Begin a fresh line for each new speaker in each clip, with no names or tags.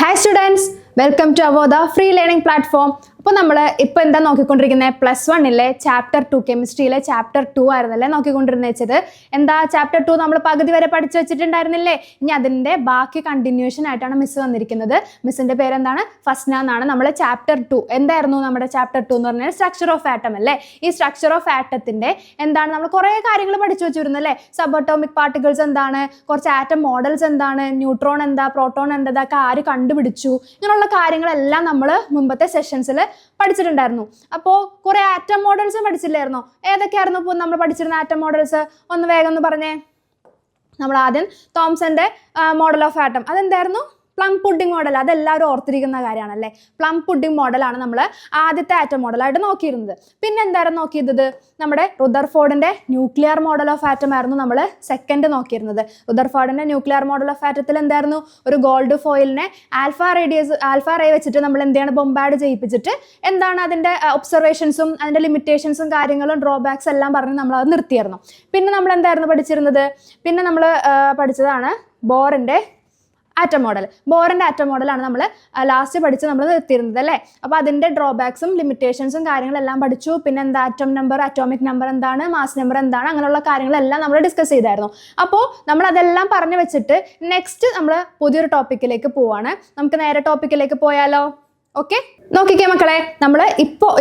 Hi students, welcome to our the free learning platform. അപ്പോൾ നമ്മൾ ഇപ്പോൾ എന്താ നോക്കിക്കൊണ്ടിരിക്കുന്നത് +1 ചാപ്റ്റർ 2 കെമിസ്ട്രിയിലെ ചാപ്റ്റർ 2 ആയിരുന്നല്ലേ നോക്കിക്കൊണ്ടിരുന്നത്. എന്താ ചാപ്റ്റർ 2 നമ്മൾ പകുതി വരെ പഠിച്ചു വെച്ചിട്ടുണ്ടായിരുന്നില്ലേ? ഇനി അതിൻ്റെ ബാക്കി കണ്ടിന്യൂഷൻ ആയിട്ടാണ് മിസ് വന്നിരിക്കുന്നത്. മിസ്സിൻ്റെ പേരെന്താണ്? ഫസ്ന എന്നാണ്. നമ്മൾ ചാപ്റ്റർ 2 എന്തായിരുന്നു നമ്മുടെ ചാപ്റ്റർ 2 എന്ന് പറഞ്ഞാൽ സ്ട്രക്ചർ ഓഫ് ആറ്റം അല്ലേ? ഈ സ്ട്രക്ചർ ഓഫ് ആറ്റത്തിൻ്റെ എന്താണ് നമ്മൾ കുറേ കാര്യങ്ങൾ പഠിച്ചു വെച്ചിരുന്നു അല്ലേ? സബ് അറ്റോമിക് പാർട്ടിക്കിൾസ് എന്താണ്, കുറച്ച് ആറ്റം മോഡൽസ് എന്താണ്, ന്യൂട്രോൺ എന്താ, പ്രോട്ടോൺ എന്താ, ഇതൊക്കെ ആര് കണ്ടുപിടിച്ചു, ഇങ്ങനെയുള്ള കാര്യങ്ങളെല്ലാം നമ്മൾ മുമ്പത്തെ സെഷൻസിൽ പഠിച്ചിട്ടുണ്ടായിരുന്നു. അപ്പോൾ കുറെ ആറ്റം മോഡൽസും പഠിച്ചില്ലായിരുന്നോ? ഏതൊക്കെയായിരുന്നു ഇപ്പോൾ നമ്മൾ പഠിച്ചിരുന്ന ആറ്റം മോഡൽസ്? ഒന്ന് വേഗം ഒന്ന് പറഞ്ഞേ. നമ്മൾ ആദ്യം തോംസന്റെ മോഡൽ ഓഫ് ആറ്റം, അതെന്തായിരുന്നു? Plum pudding model. അതെല്ലാവരും ഓർത്തിരിക്കുന്ന കാര്യമാണല്ലേ. പ്ലം പുഡിംഗ് മോഡലാണ് നമ്മൾ ആദ്യത്തെ ആറ്റം മോഡലായിട്ട് നോക്കിയിരുന്നത്. പിന്നെ എന്തായിരുന്നു നോക്കിയത്? നമ്മുടെ റുദർഫോർഡിന്റെ ന്യൂക്ലിയർ മോഡൽ ഓഫ് ആറ്റം ആയിരുന്നു നമ്മൾ സെക്കൻഡ് നോക്കിയിരുന്നത്. റുദർഫോർഡിന്റെ ന്യൂക്ലിയർ മോഡൽ ഓഫ് ആറ്റത്തിൽ എന്തായിരുന്നു? ഒരു ഗോൾഡ് ഫോയിലിനെ ആൽഫ റേ വെച്ചിട്ട് നമ്മൾ എന്താണ് ബോംബാർഡ് ചെയ്യിപ്പിച്ചിട്ട് എന്താണ് അതിന്റെ ഒബ്സർവേഷൻസും അതിന്റെ ലിമിറ്റേഷൻസും കാര്യങ്ങളും ഡ്രോബാക്സ് എല്ലാം പറഞ്ഞ് നമ്മൾ അത് നിർത്തിയായിരുന്നു. പിന്നെ നമ്മൾ എന്തായിരുന്നു പഠിച്ചിരുന്നത്? പിന്നെ നമ്മൾ പഠിച്ചതാണ് ബോറിന്റെ ആറ്റം മോഡൽ. ബോറിന്റെ ആറ്റം മോഡലാണ് നമ്മൾ ലാസ്റ്റ് പഠിച്ച് നമ്മൾ നിർത്തിയിരുന്നത് അല്ലേ? അപ്പോൾ അതിൻ്റെ ഡ്രോബാക്സും ലിമിറ്റേഷൻസും കാര്യങ്ങളെല്ലാം പഠിച്ചു. പിന്നെ എന്താ ആറ്റം നമ്പർ, അറ്റോമിക് നമ്പർ എന്താണ്, മാസ് നമ്പർ എന്താണ്, അങ്ങനെയുള്ള കാര്യങ്ങളെല്ലാം നമ്മൾ ഡിസ്കസ് ചെയ്തായിരുന്നു. അപ്പോൾ നമ്മൾ അതെല്ലാം പറഞ്ഞു വെച്ചിട്ട് നെക്സ്റ്റ് നമ്മൾ പുതിയൊരു ടോപ്പിക്കിലേക്ക് പോവാണ്. നമുക്ക് നേരെ ടോപ്പിക്കിലേക്ക് പോയാലോ? ഓക്കെ, നോക്കിക്കേ മക്കളെ, നമ്മൾ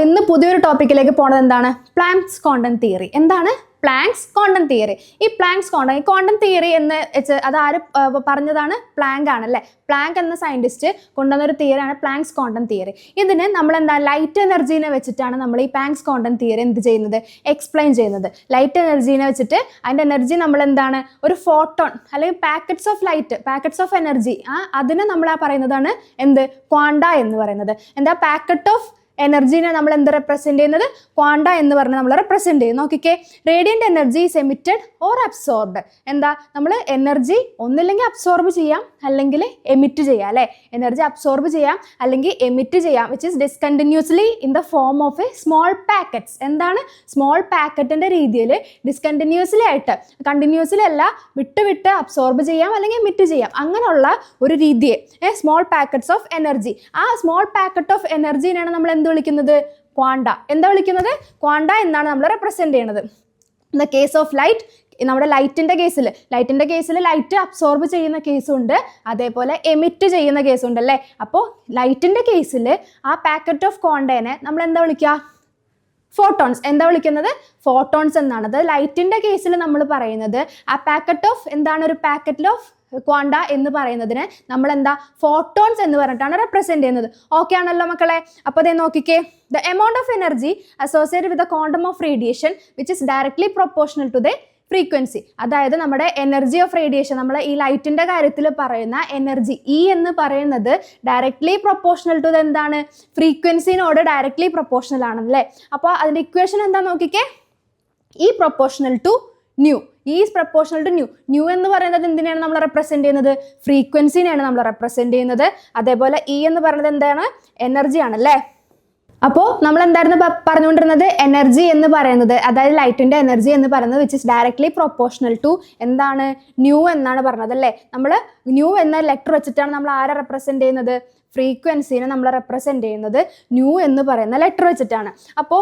ഇന്ന് പുതിയൊരു ടോപ്പിക്കിലേക്ക് പോണത് എന്താണ്? Planks quantum theory. എന്താണ് പ്ലാങ്ക്സ് ക്വാണ്ടം തിയറി? ഈ പ്ലാങ്ക്സ് ക്വാണ്ടം തിയറി എന്ന് വെച്ച് അതാര് പറഞ്ഞതാണ്? പ്ലാങ്ക് ആണല്ലേ. പ്ലാങ്ക് എന്ന സയന്റിസ്റ്റ് കൊണ്ടുവന്നൊരു തിയറിയാണ് പ്ലാങ്ക്സ് ക്വാണ്ടം തിയറി. ഇതിന് നമ്മൾ എന്താ ലൈറ്റ് എനർജീനെ വെച്ചിട്ടാണ് നമ്മൾ ഈ പ്ലാങ്ക്സ് ക്വാണ്ടം തിയറി എന്ത് ചെയ്യുന്നത്? എക്സ്പ്ലെയിൻ ചെയ്യുന്നത്. ലൈറ്റ് എനർജീനെ വെച്ചിട്ട് അതിൻ്റെ എനർജി നമ്മൾ എന്താണ്? ഒരു ഫോട്ടോൺ അല്ലെങ്കിൽ packets of light, packets of energy, അതിനെ നമ്മൾ പറയുന്നതാണ് എന്ത്? ക്വാണ്ട എന്ന് പറയുന്നത്. എന്താ പാക്കറ്റ് ഓഫ് എനർജീനെ നമ്മൾ എന്ത് റെപ്രസെന്റ് ചെയ്യുന്നത്? ക്വാണ്ട എന്ന് പറഞ്ഞ് നമ്മൾ റെപ്രസെന്റ് ചെയ്യും. നോക്കിക്കേ, Radiant energy is emitted or absorbed. എന്താ നമ്മൾ എനർജി ഒന്നില്ലെങ്കിൽ അബ്സോർബ് ചെയ്യാം അല്ലെങ്കിൽ എമിറ്റ് ചെയ്യാം അല്ലേ? എനർജി അബ്സോർബ് ചെയ്യാം അല്ലെങ്കിൽ എമിറ്റ് ചെയ്യാം, which is discontinuously in the form of a small packets. എന്താണ്? സ്മോൾ പാക്കറ്റിന്റെ രീതിയിൽ ഡിസ്കണ്ടിന്യൂസ്ലി ആയിട്ട്, കണ്ടിന്യൂസ്ലി അല്ല, വിട്ട് അബ്സോർബ് ചെയ്യാം അല്ലെങ്കിൽ എമിറ്റ് ചെയ്യാം, അങ്ങനെയുള്ള ഒരു രീതിയെ സ്മോൾ പാക്കറ്റ്സ് ഓഫ് എനർജി. ആ സ്മോൾ പാക്കറ്റ് ഓഫ് എനർജീനാണ് നമ്മൾ എന്ത് വിളിക്കുന്നത്? ക്വാണ്ട. എന്താ വിളിക്കുന്നത്? ക്വാണ്ട എന്നാണ് നമ്മൾ റെപ്രസെന്റ് ചെയ്യുന്നത്. In the case of light, നമ്മുടെ ലൈറ്റിന്റെ കേസിൽ ലൈറ്റ് അബ്സോർബ് ചെയ്യുന്ന കേസുണ്ട്, അതേപോലെ എമിറ്റ് ചെയ്യുന്ന കേസുണ്ട് അല്ലേ? അപ്പോൾ ലൈറ്റിന്റെ കേസിൽ ആ പാക്കറ്റ് ഓഫ് ക്വാണ്ടേനെ നമ്മൾ എന്താ വിളിക്കുക? ഫോട്ടോൺസ്. എന്താ വിളിക്കുന്നത്? ഫോട്ടോൺസ് എന്നാണ്. അത് ലൈറ്റിന്റെ കേസിൽ നമ്മൾ പറയുന്നത് ആ പാക്കറ്റ് ഓഫ് എന്താണ്? ഒരു പാക്കറ്റ് ഓഫ് ക്വാണ്ട എന്ന് പറയുന്നതിന് നമ്മൾ എന്താ? ഫോട്ടോൺസ് എന്ന് പറഞ്ഞിട്ടാണ് റെപ്രസെന്റ് ചെയ്യുന്നത്. ഓക്കെ ആണല്ലോ മക്കളെ? അപ്പോൾ അതേ നോക്കിക്കേ, the amount of energy associated with the quantum of radiation which is directly proportional to the frequency. അതായത് നമ്മുടെ എനർജി ഓഫ് റേഡിയേഷൻ, നമ്മൾ ഈ ലൈറ്റിന്റെ കാര്യത്തിൽ പറയുന്ന എനർജി ഇ എന്ന് പറയുന്നത് ഡയറക്ട്ലി പ്രൊപ്പോർഷണൽ ടു എന്താണ്? ഫ്രീക്വൻസിനോട് ഡയറക്ട്ലി പ്രൊപ്പോർഷണൽ ആണല്ലേ? അപ്പോൾ അതിന്റെ ഇക്വേഷൻ എന്താ നോക്കിക്കേ, E proportional to nu. Is proportional to nu എന്ന് പറയുന്നത് എന്തിനാണ് നമ്മൾ റെപ്രസെന്റ് ചെയ്യുന്നത്? ഫ്രീക്വൻസിനെയാണ് നമ്മൾ റെപ്രസെന്റ് ചെയ്യുന്നത്. അതേപോലെ ഇ എന്ന് പറയുന്നത് എന്താണ്? എനർജി ആണല്ലേ? അപ്പോൾ നമ്മൾ എന്തായിരുന്നു പറഞ്ഞുകൊണ്ടിരുന്നത്? എനർജി എന്ന് പറയുന്നത്, അതായത് ലൈറ്റിന്റെ എനർജി എന്ന് പറയുന്നത് which is directly proportional to എന്താണ്? ന്യൂ എന്നാണ് പറഞ്ഞത് അല്ലേ? നമ്മൾ ന്യൂ എന്ന ലെറ്റർ വെച്ചിട്ടാണ് നമ്മൾ ആരെ റെപ്രസെന്റ് ചെയ്യുന്നത്? ഫ്രീക്വൻസിനെ നമ്മൾ റെപ്രസെന്റ് ചെയ്യുന്നത് ന്യൂ എന്ന് പറയുന്ന ലെറ്റർ വെച്ചിട്ടാണ്. അപ്പോൾ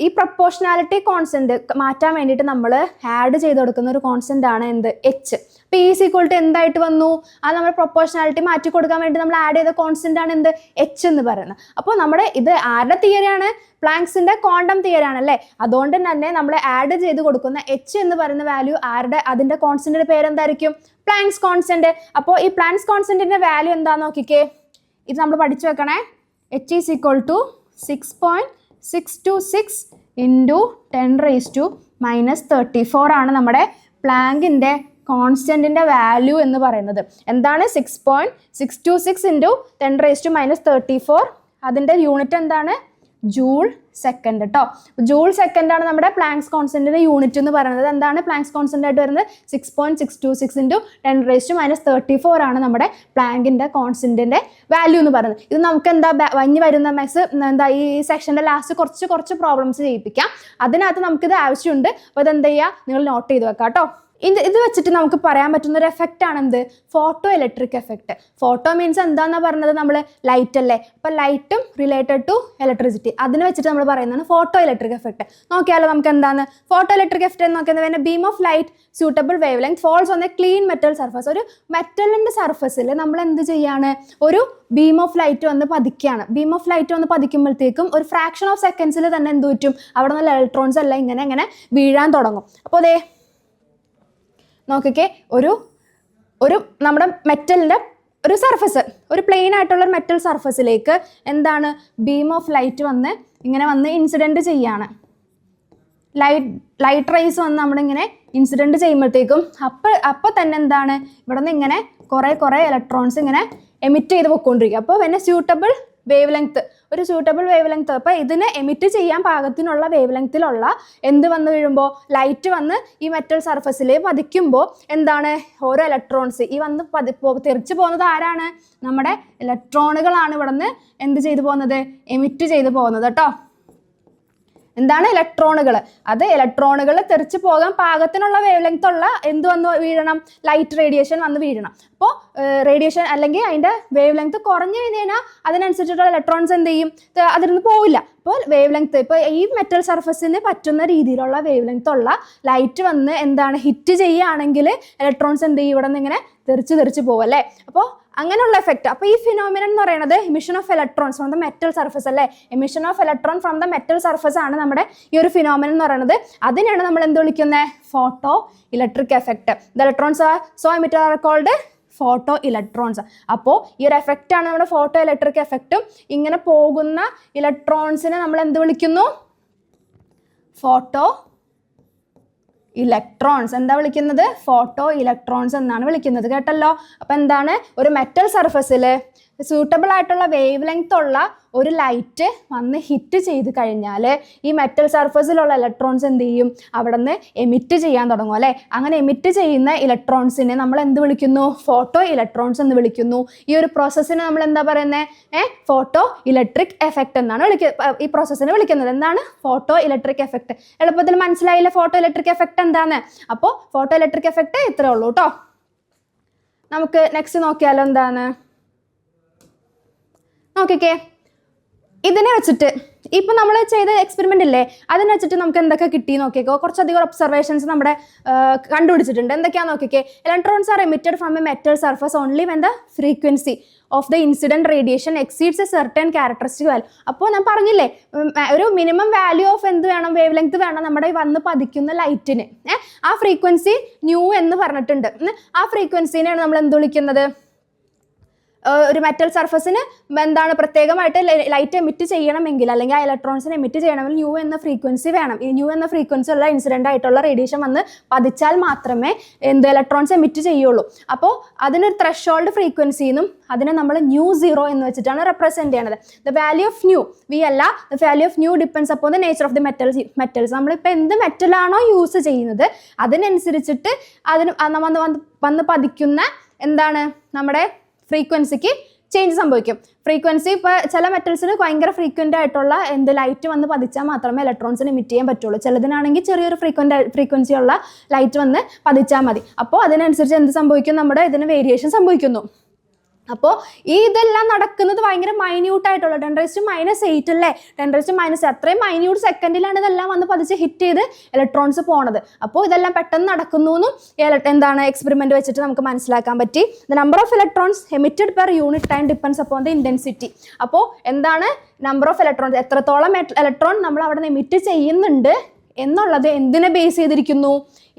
ഈ പ്രൊപ്പോർഷണാലിറ്റി കോൺസ്റ്റന്റ് മാറ്റാൻ വേണ്ടിയിട്ട് നമ്മൾ ആഡ് ചെയ്ത് കൊടുക്കുന്ന ഒരു കോൺസ്റ്റന്റ് ആണ് എന്ത്? എച്ച്. അപ്പോൾ ഈസ് ഈക്വൽ ടു എന്തായിട്ട് വന്നു? അത് നമ്മൾ പ്രൊപ്പോർഷണാലിറ്റി മാറ്റി കൊടുക്കാൻ വേണ്ടി നമ്മൾ ആഡ് ചെയ്ത കോൺസ്റ്റന്റ് ആണ് എന്ത്? എച്ച് എന്ന് പറയുന്നത്. അപ്പോൾ നമ്മുടെ ഇത് ആരുടെ തിയറിയാണ്? പ്ലാങ്ക്സിന്റെ ക്വാണ്ടം തിയറി ആണല്ലേ? അതുകൊണ്ട് തന്നെ നമ്മൾ ആഡ് ചെയ്ത് കൊടുക്കുന്ന എച്ച് എന്ന് പറയുന്ന വാല്യൂ ആരുടെ? അതിന്റെ കോൺസ്റ്റന്റിന്റെ പേരെന്തായിരിക്കും? Planks constant. അപ്പോൾ ഈ പ്ലാങ്ക്സ് കോൺസ്റ്റന്റിന്റെ വാല്യൂ എന്താന്ന് നോക്കിക്കേ, ഇത് നമ്മൾ പഠിച്ചു വെക്കണേ. H is equal to 6.626 into 10⁻⁻34 ആണ് നമ്മുടെ പ്ലാങ്കിന്റെ കോൺസ്റ്റന്റിന്റെ വാല്യൂ എന്ന് പറയുന്നത്. എന്താണ്? 6.626 ഇൻറ്റു 10⁻⁻34. അതിന്റെ യൂണിറ്റ് എന്താണ്? ജൂൾ സെക്കൻഡ് കേട്ടോ. ജൂൾ സെക്കൻഡ് ആണ് നമ്മുടെ പ്ലാങ്ക്സ് കോൺസ്റ്റന്റിന്റെ യൂണിറ്റ് എന്ന് പറയുന്നത്. എന്താണ് പ്ലാങ്ക്സ് കോൺസ്റ്റന്റ് ആയിട്ട് വരുന്നത്? 6.626 ഇൻറ്റു 10⁻⁻34 ആണ് നമ്മുടെ പ്ലാങ്കിന്റെ കോൺസ്റ്റന്റിന്റെ വാല്യൂ എന്ന് പറയുന്നത്. ഇത് നമുക്ക് എന്താ വരുന്ന മെസ് എന്താ ഈ സെക്ഷന്റെ ലാസ്റ്റ് കുറച്ച് പ്രോബ്ലംസ് ചെയ്യിപ്പിക്കാം. അതിനകത്ത് നമുക്കിത് ആവശ്യമുണ്ട്. അപ്പോൾ ഇതെന്ത് ചെയ്യുക? നിങ്ങൾ നോട്ട് ചെയ്ത് വെക്കാം കേട്ടോ. ഇത് വെച്ചിട്ട് നമുക്ക് പറയാൻ പറ്റുന്ന ഒരു എഫക്റ്റ് ആണ് എന്ത്? Photo electric effect. Photo means എന്താണെന്നാ പറഞ്ഞത് നമ്മൾ? ലൈറ്റ് അല്ലേ. അപ്പോൾ ലൈറ്റും റിലേറ്റഡ് ടു ഇലക്ട്രിസിറ്റി, അതിന് വെച്ചിട്ട് നമ്മൾ പറയുന്നതാണ് ഫോട്ടോ ഇലക്ട്രിക് എഫക്റ്റ്. നോക്കിയാലോ നമുക്ക് എന്താണ് ഫോട്ടോ ഇലക്ട്രിക് എഫക്റ്റ് എന്ന് നോക്കുന്നത്? Beam of light suitable wavelength falls on a clean metal surface. ഒരു മെറ്റലിൻ്റെ സർഫസിൽ നമ്മൾ എന്ത് ചെയ്യാണ്? ഒരു ബീം ഓഫ് ലൈറ്റ് വന്ന് പതിക്കുകയാണ്. ബീം ഓഫ് ലൈറ്റ് വന്ന് പതിക്കുമ്പോഴത്തേക്കും ഒരു ഫ്രാക്ഷൻ ഓഫ് സെക്കൻഡ്സിൽ തന്നെ എന്ത് പറ്റും? അവിടെ നിന്ന് ഇലക്ട്രോൺസ് എല്ലാം ഇങ്ങനെ വീഴാൻ തുടങ്ങും. അപ്പോൾ അതേ നോക്കിക്കേ, ഒരു നമ്മുടെ മെറ്റലിൻ്റെ ഒരു സർഫസ്, ഒരു പ്ലെയിൻ ആയിട്ടുള്ള ഒരു മെറ്റൽ സർഫസിലേക്ക് എന്താണ് ബീം ഓഫ് ലൈറ്റ് വന്ന് ഇൻസിഡൻറ്റ് ചെയ്യാണ്. ലൈറ്റ് റേസ് വന്ന് നമ്മളിങ്ങനെ ഇൻസിഡൻറ്റ് ചെയ്യുമ്പോഴത്തേക്കും അപ്പോൾ തന്നെ എന്താണ് ഇവിടെ നിന്ന് ഇങ്ങനെ കുറേ ഇലക്ട്രോൺസ് ഇങ്ങനെ എമിറ്റ് ചെയ്ത് പോയിക്കൊണ്ടിരിക്കുക. അപ്പോൾ പിന്നെ സ്യൂട്ടബിൾ വേവ് ലെങ്ത്ത്, ഒരു സ്യൂട്ടബിൾ വേവ് ലെങ്ത്ത്, അപ്പോൾ ഇതിന് എമിറ്റ് ചെയ്യാൻ പാകത്തിനുള്ള വേവ് ലെങ്ത്തിലുള്ള എന്ത് വന്ന് വീഴുമ്പോൾ ലൈറ്റ് വന്ന് ഈ മെറ്റൽ സർഫസിൽ പതിക്കുമ്പോൾ എന്താണ് ഓരോ ഇലക്ട്രോൺസ് ഈ വന്ന് തെറിച്ച് പോകുന്നത് ആരാണ്? നമ്മുടെ ഇലക്ട്രോണുകളാണ് ഇവിടെ നിന്ന് എന്ത് ചെയ്തു പോകുന്നത്? എമിറ്റ് ചെയ്ത് പോകുന്നത് കേട്ടോ. എന്താണ്? ഇലക്ട്രോണുകൾ. അത് ഇലക്ട്രോണുകൾ തെറിച്ച് പോകാൻ പാകത്തിനുള്ള വേവ് ലെങ്ത് ഉള്ള എന്ത് വന്ന് വീഴണം? ലൈറ്റ് റേഡിയേഷൻ വന്ന് വീഴണം. അപ്പോൾ റേഡിയേഷൻ അല്ലെങ്കിൽ അതിൻ്റെ വേവ് ലെങ്ത് കുറഞ്ഞു കഴിഞ്ഞാൽ അതിനനുസരിച്ചിട്ടുള്ള ഇലക്ട്രോൺസ് എന്ത് ചെയ്യും? അതിൽ പോവില്ല. അപ്പോൾ വേവ് ലെങ്ത് ഇപ്പോൾ ഈ മെറ്റൽ സർഫസിന് പറ്റുന്ന രീതിയിലുള്ള വേവ് ലെങ്ത് ഉള്ള ലൈറ്റ് വന്ന് എന്താണ് ഹിറ്റ് ചെയ്യുകയാണെങ്കിൽ ഇലക്ട്രോൺസ് എന്ത് ചെയ്യും? ഇവിടെ നിന്ന് ഇങ്ങനെ തെറിച്ച് പോകും അല്ലേ. അപ്പോൾ അങ്ങനെയുള്ള എഫക്റ്റ്. അപ്പോൾ ഈ ഫിനോമിനൻ എന്ന് പറയുന്നത് emission of electrons from the metal surface അല്ലേ. Emission of electron from the metal surface ആണ് നമ്മുടെ ഈ ഒരു ഫിനോമിനൻ എന്ന് പറയുന്നത്. അതിനാണ് നമ്മൾ എന്ത് വിളിക്കുന്നത്? Photo electric effect. The electrons are so emitted are called photo electrons. അപ്പോൾ ഈ ഒരു എഫക്റ്റാണ് നമ്മുടെ ഫോട്ടോ ഇലക്ട്രിക് എഫക്റ്റും. ഇങ്ങനെ പോകുന്ന ഇലക്ട്രോൺസിനെ നമ്മൾ എന്ത് വിളിക്കുന്നു? Photo electrons. എന്താ വിളിക്കുന്നത്? ഫോട്ടോ ഇലക്ട്രോൺസ് എന്നാണ് വിളിക്കുന്നത്. കേട്ടല്ലോ. അപ്പം എന്താണ്? ഒരു മെറ്റൽ സർഫസിൽ സ്യൂട്ടബിൾ ആയിട്ടുള്ള വേവ് ലെങ്ത് ഉള്ള ഒരു ലൈറ്റ് വന്ന് ഹിറ്റ് ചെയ്ത് കഴിഞ്ഞാൽ ഈ മെറ്റൽ സർഫസിലുള്ള ഇലക്ട്രോൺസ് എന്ത് ചെയ്യും? അവിടെ നിന്ന് എമിറ്റ് ചെയ്യാൻ തുടങ്ങും അല്ലേ. അങ്ങനെ എമിറ്റ് ചെയ്യുന്ന ഇലക്ട്രോൺസിനെ നമ്മൾ എന്ത് വിളിക്കുന്നു? ഫോട്ടോ ഇലക്ട്രോൺസ് എന്ന് വിളിക്കുന്നു. ഈ ഒരു പ്രോസസ്സിനെ നമ്മൾ എന്താ പറയുന്നത്? ഫോട്ടോ ഇലക്ട്രിക് എഫക്റ്റ് എന്നാണ് ഈ പ്രോസസ്സിനെ വിളിക്കുന്നത്. എന്താണ്? Photo electric effect. എളുപ്പത്തിൽ മനസ്സിലായില്ലേ ഫോട്ടോ ഇലക്ട്രിക് എഫക്റ്റ് എന്താന്ന്? അപ്പോൾ ഫോട്ടോ ഇലക്ട്രിക് എഫക്റ്റ് ഇത്രേ ഉള്ളൂ കേട്ടോ. നമുക്ക് നെക്സ്റ്റ് നോക്കിയാലോ എന്താണ്? നോക്കിക്കേ, ഇതിനെ വെച്ചിട്ട് ഇപ്പം നമ്മൾ ചെയ്ത എക്സ്പെരിമെൻ്റ് ഇല്ലേ, അതിനെ വെച്ചിട്ട് നമുക്ക് എന്തൊക്കെ കിട്ടി നോക്കിക്കോ. കുറച്ചധികം ഒബ്സർവേഷൻസ് നമ്മുടെ കണ്ടുപിടിച്ചിട്ടുണ്ട്. എന്തൊക്കെയാണെന്ന് നോക്കിക്കേ. Electrons are emitted from A metal surface only when the frequency of the incident radiation exceeds A certain characteristic value. അപ്പോൾ ഞാൻ പറഞ്ഞില്ലേ ഒരു മിനിമം വാല്യൂ ഓഫ് എന്ത് വേണം? വേവ് ലെങ്ത് വേണം നമ്മുടെ വന്ന് പതിക്കുന്ന ലൈറ്റിന്. ആ ഫ്രീക്വൻസി ന്യൂ എന്ന് പറഞ്ഞിട്ടുണ്ട്. ആ ഫ്രീക്വൻസിനെയാണ് നമ്മൾ എന്ത് വിളിക്കുന്നത്? ഒരു മെറ്റൽ സർഫസിന് എന്താണ് പ്രത്യേകമായിട്ട് ലൈറ്റ് എമിറ്റ് ചെയ്യണമെങ്കിൽ അല്ലെങ്കിൽ ആ ഇലക്ട്രോൺസിനെ എമിറ്റ് ചെയ്യണമെങ്കിൽ ന്യൂ എന്ന ഫ്രീക്വൻസി വേണം. ഈ ന്യൂ എന്ന ഫ്രീക്വൻസി ഉള്ള ഇൻസിഡൻ്റ് ആയിട്ടുള്ള റേഡിയേഷൻ വന്ന് പതിച്ചാൽ മാത്രമേ ഇലക്ട്രോൺസ് എമിറ്റ് ചെയ്യുള്ളൂ. അപ്പോൾ അതിനൊരു ത്രഷോൾഡ് ഫ്രീക്വൻസിന്നും അതിനെ നമ്മൾ ന്യൂ സീറോ എന്ന് വെച്ചിട്ടാണ് റെപ്രസെൻറ്റ് ചെയ്യണത്. The value of nu V അല്ല, the value of nu depends upon the nature of the metals. നമ്മളിപ്പോൾ എന്ത് മെറ്റലാണോ യൂസ് ചെയ്യുന്നത് അതിനനുസരിച്ചിട്ട് അതിന് വന്ന് പതിക്കുന്ന എന്താണ് നമ്മുടെ ഫ്രീക്വൻസിക്ക് ചേഞ്ച് സംഭവിക്കും. ഫ്രീക്വൻസി ഇപ്പോൾ ചില മെറ്റൽസിന് ഭയങ്കര ഫ്രീക്വൻ്റ് ആയിട്ടുള്ള ലൈറ്റ് വന്ന് പതിച്ചാൽ മാത്രമേ ഇലക്ട്രോൺസിന് എമിറ്റ് ചെയ്യാൻ പറ്റുള്ളൂ. ചിലതിനാണെങ്കിൽ ചെറിയൊരു ഫ്രീക്വൻസി ഉള്ള ലൈറ്റ് വന്ന് പതിച്ചാൽ മതി. അപ്പോൾ അതിനനുസരിച്ച് എന്ത് സംഭവിക്കും? നമ്മുടെ ഇതിന് വേരിയേഷൻ സംഭവിക്കുന്നു. അപ്പോൾ ഇതെല്ലാം നടക്കുന്നത് ഭയങ്കര മൈന്യൂട്ടായിട്ടുള്ള 10⁻⁸ അല്ലേ. 10⁻⁻ അത്രയും മൈന്യൂട്ട് സെക്കൻഡിലാണ് ഇതെല്ലാം വന്ന് പതിച്ച് ഹിറ്റ് ചെയ്ത് ഇലക്ട്രോൺസ് പോണത്. അപ്പോൾ ഇതെല്ലാം പെട്ടെന്ന് നടക്കുന്നു എന്നും എന്താണ് എക്സ്പെരിമെൻറ്റ് വെച്ചിട്ട് നമുക്ക് മനസ്സിലാക്കാൻ പറ്റി. The number of electrons emitted per unit time depends upon the intensity. അപ്പോൾ എന്താണ് നമ്പർ ഓഫ് ഇലക്ട്രോൺസ്, എത്രത്തോളം ഇലക്ട്രോൺ നമ്മൾ അവിടെ നിന്ന് എമിറ്റ് ചെയ്യുന്നുണ്ട് എന്നുള്ളത് എന്തിനെ ബേസ് ചെയ്തിരിക്കുന്നു?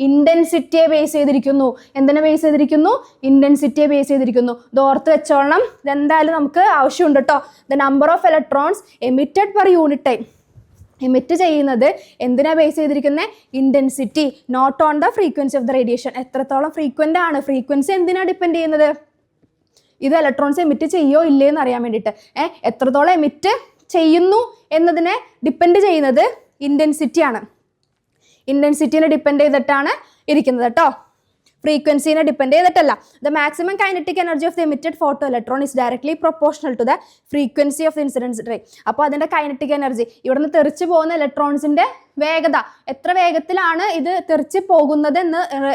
ഇൻറ്റൻസിറ്റിയെ ബേസ് ചെയ്തിരിക്കുന്നു. എന്തിനെ ബേസ് ചെയ്തിരിക്കുന്നു? ഇൻറ്റൻസിറ്റിയെ ബേസ് ചെയ്തിരിക്കുന്നു. ഇത് ഓർത്ത് വെച്ചോളണം. ഇതെന്തായാലും നമുക്ക് ആവശ്യമുണ്ട് കേട്ടോ. The number of electrons emitted per unit time. Emit ചെയ്യുന്നത് എന്തിനാ ബേസ് ചെയ്തിരിക്കുന്നത്? Intensity, not on the frequency of the radiation. എത്രത്തോളം ഫ്രീക്വൻ്റ് ആണ്, ഫ്രീക്വൻസി എന്തിനാണ് ഡിപ്പെൻഡ് ചെയ്യുന്നത്? ഇത് ഇലക്ട്രോൺസ് എമിറ്റ് ചെയ്യോ ഇല്ലേ എന്ന് അറിയാൻ വേണ്ടിയിട്ട്. എത്രത്തോളം എമിറ്റ് ചെയ്യുന്നു എന്നതിനെ ഡിപ്പെൻഡ് ചെയ്യുന്നത് ഇൻറ്റൻസിറ്റിയാണ്. ഇൻറ്റൻസിറ്റിനെ ഡിപ്പെൻഡ് ചെയ്തിട്ടാണ് ഇരിക്കുന്നത് കേട്ടോ, ഫ്രീക്വൻസിനെ ഡിപ്പെൻഡ് ചെയ്തിട്ടല്ല. The maximum kinetic energy of the emitted photo electron is directly proportional to the frequency of the incidence ray. അപ്പോൾ അതിൻ്റെ കൈനറ്റിക് എനർജി, ഇവിടെ നിന്ന് തെറിച്ച് പോകുന്ന ഇലക്ട്രോൺസിൻ്റെ വേഗത, എത്ര വേഗത്തിലാണ് ഇത് തെറിച്ച് പോകുന്നത്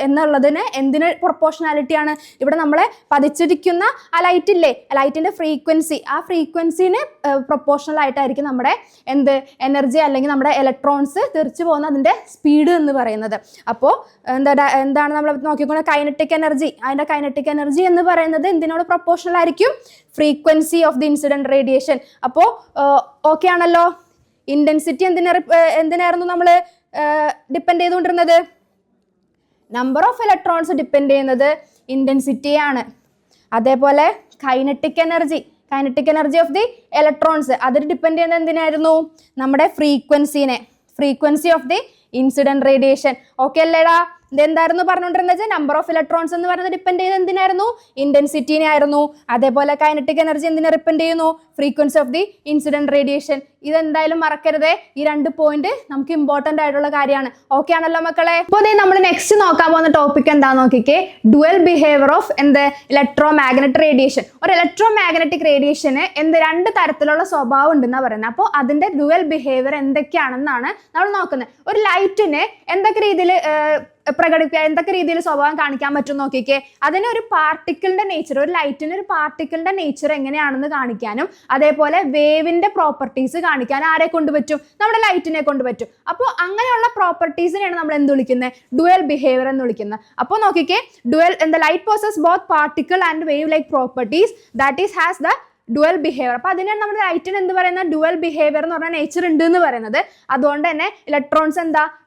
എന്നുള്ളതിന് എന്തിന് പ്രൊപ്പോർഷണാലിറ്റിയാണ്? ഇവിടെ നമ്മളെ പതിച്ചിരിക്കുന്ന ആ ലൈറ്റ് ഇല്ലേ, ലൈറ്റിന്റെ ഫ്രീക്വൻസി, ആ ഫ്രീക്വൻസിന് പ്രൊപ്പോർഷണൽ ആയിട്ടായിരിക്കും നമ്മുടെ എനർജി അല്ലെങ്കിൽ നമ്മുടെ ഇലക്ട്രോൺസ് തെറിച്ച് പോകുന്ന അതിന്റെ സ്പീഡ് എന്ന് പറയുന്നത്. അപ്പോൾ എന്താണ് നമ്മൾ നോക്കിക്കൊണ്ട് കൈനറ്റിക് എനർജി, അതിന്റെ കൈനറ്റിക് എനർജി എന്ന് പറയുന്നത് എന്തിനോട് പ്രൊപ്പോർഷണൽ ആയിരിക്കും? Frequency of the incident radiation. അപ്പോൾ ഓക്കെ ആണല്ലോ. ഇന്റൻസിറ്റി എന്തിനായിരുന്നു നമ്മൾ ഡിപ്പെൻഡ് ചെയ്തുകൊണ്ടിരുന്നത്? നമ്പർ ഓഫ് ഇലക്ട്രോൺസ് ഡിപ്പെൻഡ് ചെയ്യുന്നത് ഇന്റൻസിറ്റിയാണ്. അതേപോലെ kinetic energy of the electrons അതിൽ ഡിപ്പെൻഡ് ചെയ്യുന്നത് എന്തിനായിരുന്നു? നമ്മുടെ frequency of the incident radiation. Okay അല്ലേടാ? ഇതെന്തായിരുന്നു പറഞ്ഞുകൊണ്ടിരുന്നത്? നമ്പർ ഓഫ് ഇലക്ട്രോൺസ് എന്ന് പറയുന്നത് ഡിപ്പെൻഡ് ചെയ്ത് എന്തിനായിരുന്നു? ഇന്റൻസിറ്റിനെ ആയിരുന്നു. അതേപോലെ കൈനറ്റിക് എനർജി എന്തിനെ ഡിപ്പെൻഡ് ചെയ്യുന്നു? Frequency of the incident radiation. ഇതെന്തായാലും മറക്കരുതേ, ഈ 2 പോയിന്റ് നമുക്ക് ഇമ്പോർട്ടന്റ് ആയിട്ടുള്ള കാര്യമാണ്. ഓക്കെ ആണല്ലോ മക്കളെ? അപ്പോൾ നമ്മൾ നെക്സ്റ്റ് നോക്കാൻ പോകുന്ന ടോപ്പിക് എന്താണെന്ന് നോക്കിക്കേ. Dual behaviour of electro magnetic radiation. ഒരു ഇലക്ട്രോ മാഗ്നറ്റിക് റേഡിയേഷന് 2 തരത്തിലുള്ള സ്വഭാവം ഉണ്ടെന്നാണ് പറയുന്നത്. അപ്പോൾ അതിന്റെ ഡുവൽ ബിഹേവിയർ എന്തൊക്കെയാണെന്നാണ് നമ്മൾ നോക്കുന്നത്. ഒരു ലൈറ്റിന് എന്തൊക്കെ രീതിയിൽ എന്തൊക്കെ രീതിയിൽ സ്വഭാവം കാണിക്കാൻ പറ്റും നോക്കിക്കേ. അതിന് ഒരു പാർട്ടിക്കിളിന്റെ നേച്ചർ, ഒരു ലൈറ്റിന് ഒരു പാർട്ടിക്കിളിന്റെ നേച്ചർ എങ്ങനെയാണെന്ന് കാണിക്കാനും അതേപോലെ വേവിന്റെ പ്രോപ്പർട്ടീസ് കാണിക്കാൻ ആരെ കൊണ്ട് പറ്റും? നമ്മുടെ ലൈറ്റിനെ കൊണ്ട് പറ്റും. അപ്പോൾ അങ്ങനെയുള്ള പ്രോപ്പർട്ടീസിനെയാണ് നമ്മൾ എന്ത് വിളിക്കുന്നത്? ഡുവൽ ബിഹേവിയർ എന്ന് വിളിക്കുന്നത്. അപ്പോൾ നോക്കിക്കേ, light poses both particle and wave like properties that is has the dual behaviour. അപ്പോൾ അതിനാണ് നമ്മുടെ ലൈറ്റിന് എന്ത് പറയുന്നത്? ഡുവൽ ബിഹേവിയർ എന്ന് പറഞ്ഞാൽ നേച്ചർ ഉണ്ട് എന്ന് പറയുന്നത്. അതുകൊണ്ട് തന്നെ ഇലക്ട്രോൺസ്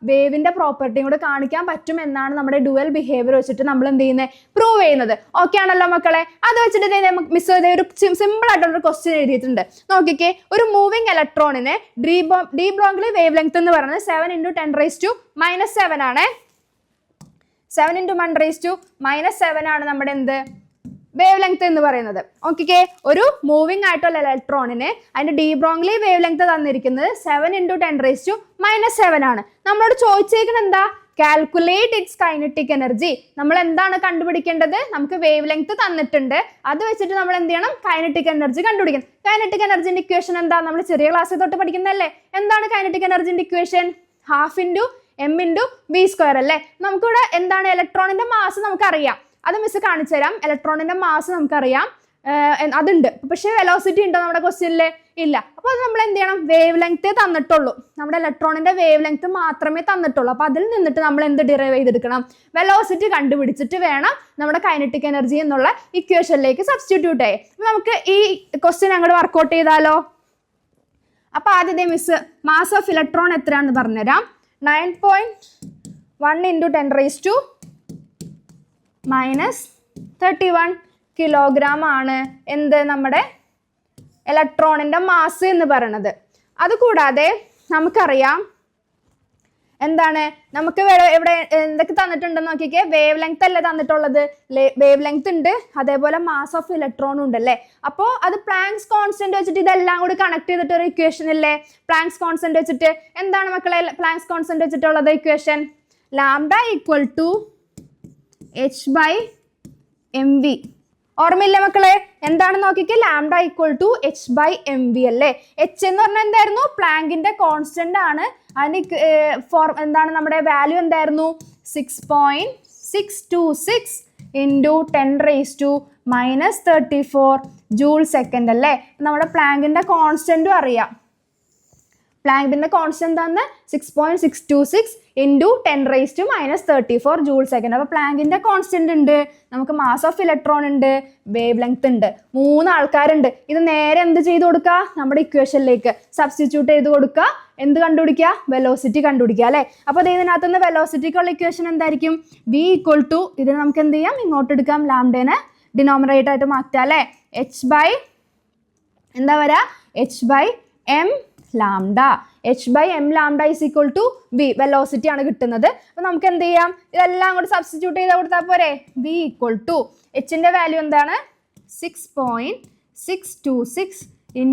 വേവിന്റെ പ്രോപ്പർട്ടിയും കൂടെ കാണിക്കാൻ പറ്റും എന്നാണ് നമ്മുടെ ഡുവൽ ബിഹേവിയർ വെച്ചിട്ട് നമ്മൾ എന്ത് ചെയ്യുന്നത്? പ്രൂവ് ചെയ്യുന്നത്. ഓക്കെ ആണല്ലോ മക്കളെ? അത് വെച്ചിട്ട് മിസ് ഒരു സിമ്പിൾ ആയിട്ടുള്ള ക്വസ്റ്റ്യൻ എഴുതിയിട്ടുണ്ട്. നോക്കിക്കേ, ഒരു മൂവിങ് ഇലക്ട്രോണിന് ഡി ബ്രോഗ്ലി വേവ് ലെങ്ത് എന്ന് പറയുന്നത് 7 × 10⁻⁻7 ആണ്. 7 × 10⁻⁻7 ആണ് നമ്മുടെ വേവ് ലെങ്ത് എന്ന് പറയുന്നത്. ഓക്കെ, ഒരു മൂവിങ് ആയിട്ടുള്ള ഇലക്ട്രോണിന് അതിന്റെ ഡി ബ്രോഗ്ലി വേവ് ലെങ്ത് തന്നിരിക്കുന്നത് 7 × 10⁻⁻7 ആണ്. നമ്മളോട് ചോദിച്ചേക്കുന്നത് എന്താ? Calculate it's kinetic energy. നമ്മൾ എന്താണ് കണ്ടുപിടിക്കേണ്ടത്? നമുക്ക് വേവ് ലെങ്ത് തന്നിട്ടുണ്ട്, അത് വെച്ചിട്ട് നമ്മൾ എന്ത് ചെയ്യണം? കൈനറ്റിക് എനർജി കണ്ടുപിടിക്കണം. കൈനറ്റിക് എനർജിന്റെ ഇക്വേഷൻ എന്താ? നമ്മൾ ചെറിയ ക്ലാസ്സിൽ തൊട്ട് പഠിക്കുന്നതല്ലേ. എന്താണ് കൈനറ്റിക് എനർജിന്റെ ഇക്വേഷൻ? 12 m/v² അല്ലേ. നമുക്കിവിടെ എന്താണ്? ഇലക്ട്രോണിന്റെ മാസ് നമുക്കറിയാം, അത് മിസ് കാണിച്ചു തരാം. ഇലക്ട്രോണിന്റെ മാസ് നമുക്കറിയാം, അതുണ്ട്. പക്ഷെ വെലോസിറ്റി ഉണ്ടോ നമ്മുടെ ക്വസ്റ്റ്യനില്? ഇല്ല. അപ്പോൾ അത് നമ്മൾ എന്ത് ചെയ്യണം? വേവ് ലെങ്ത് തന്നിട്ടുള്ളൂ, നമ്മുടെ ഇലക്ട്രോണിന്റെ വേവ് ലെങ്ത് മാത്രമേ തന്നിട്ടുള്ളൂ. അപ്പോൾ അതിൽ നിന്നിട്ട് നമ്മൾ എന്ത് ഡിറൈവ് ചെയ്തെടുക്കണം? വെലോസിറ്റി കണ്ടുപിടിച്ചിട്ട് വേണം നമ്മുടെ കൈനറ്റിക് എനർജി എന്നുള്ള ഇക്വേഷനിലേക്ക് സബ്സ്റ്റിറ്റ്യൂട്ട് ചെയ്യാം. നമുക്ക് ഈ ക്വസ്റ്റ്യൻ അങ്ങോട്ട് വർക്ക്ഔട്ട് ചെയ്താലോ? അപ്പോൾ ആദ്യത്തെ മിസ് മാസ് ഓഫ് ഇലക്ട്രോൺ എത്രയാണെന്ന് പറഞ്ഞുതരാം. 9.1 × 10⁻31 കിലോഗ്രാം ആണ് നമ്മുടെ ഇലക്ട്രോണിന്റെ മാസ് എന്ന് പറയുന്നത്. അതുകൂടാതെ നമുക്കറിയാം എന്താണ്, നമുക്ക് ഇവിടെ എന്തൊക്കെ തന്നിട്ടുണ്ടെന്ന് നോക്കിക്കേ. വേവ് ലെങ്ത് അല്ലേ തന്നിട്ടുള്ളത്? വേവ് ലെങ്ത് ഉണ്ട്, അതേപോലെ മാസ് ഓഫ് ഇലക്ട്രോൺ ഉണ്ടല്ലേ. അപ്പോൾ അത് പ്ലാങ്ക്സ് കോൺസ്റ്റന്റ് വെച്ചിട്ട് ഇതെല്ലാം കൂടി കണക്ട് ചെയ്തിട്ട് ഒരു ഇക്വേഷൻ ഇല്ലേ? പ്ലാങ്ക്സ് കോൺസ്റ്റന്റ് വെച്ചിട്ട് എന്താണ് മക്കളെ പ്ലാങ്ക്സ് കോൺസ്റ്റന്റ് വെച്ചിട്ടുള്ളത് ഇക്വേഷൻ? Lambda = h/mv. ഓർമ്മയില്ല മക്കളെ? എന്താണെന്ന് നോക്കിക്കേ. ലാംഡ = h/mv അല്ലേ. എച്ച് എന്ന് പറഞ്ഞാൽ എന്തായിരുന്നു? പ്ലാങ്കിന്റെ കോൺസ്റ്റന്റ് ആണ്. അതിന് എന്താണ് നമ്മുടെ വാല്യൂ എന്തായിരുന്നു? 6.626 × 10⁻⁻34 ജൂൾ സെക്കൻഡ് അല്ലേ. നമ്മുടെ പ്ലാങ്കിന്റെ കോൺസ്റ്റന്റും അറിയാം. പ്ലാങ്കിന്റെ കോൺസ്റ്റന്റ് ആണ് 6.626 × 10⁻⁻34 ജൂൾ സെക്കൻഡ്. അപ്പോൾ പ്ലാങ്കിന്റെ കോൺസ്റ്റന്റ് ഉണ്ട്, നമുക്ക് മാസ് ഓഫ് ഇലക്ട്രോൺ ഉണ്ട്, വേവ് ലെങ്ത് ഉണ്ട്, 3 ആൾക്കാരുണ്ട്. ഇത് നേരെ എന്ത് ചെയ്ത് കൊടുക്കുക? നമ്മുടെ ഇക്വേഷനിലേക്ക് സബ്സ്റ്റിറ്റ്യൂട്ട് ചെയ്ത് കൊടുക്കുക. എന്ത് കണ്ടുപിടിക്കുക? വെലോസിറ്റി കണ്ടുപിടിക്കുക അല്ലേ. അപ്പോൾ ഇതിനകത്ത് നിന്ന് വെലോസിറ്റിക്കുള്ള ഇക്വേഷൻ എന്തായിരിക്കും? v = ഇതിന് നമുക്ക് എന്ത് ചെയ്യാം? ഇങ്ങോട്ട് എടുക്കാം, ലാംഡേനെ ഡിനോമിനേറ്റർ ആയിട്ട് മാറ്റാം അല്ലേ. എന്താ വരാ? h/m lambda. h/m lambda = v. Velocity ആണ് കിട്ടുന്നത്. അപ്പോൾ നമുക്ക് എന്ത് ചെയ്യാം? ഇതെല്ലാം കൂടി സബ്സ്റ്റിറ്റ്യൂട്ട് ചെയ്ത് കൊടുത്താൽ പോരെ? v = hന്റെ വാല്യൂ എന്താണ്? 6.626 ×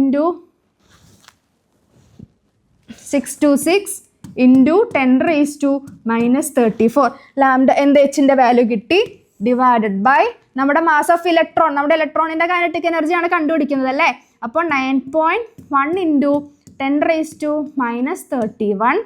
10⁻⁻34 ലാംഡ hന്റെ വാല്യൂ കിട്ടി. ഡിവൈഡഡ് ബൈ നമ്മുടെ മാസ് ഓഫ് ഇലക്ട്രോൺ, നമ്മുടെ ഇലക്ട്രോണിന്റെ കൈനറ്റിക് എനർജിയാണ് കണ്ടുപിടിക്കുന്നത് അല്ലേ. അപ്പോൾ 9.1 × 10⁻⁻31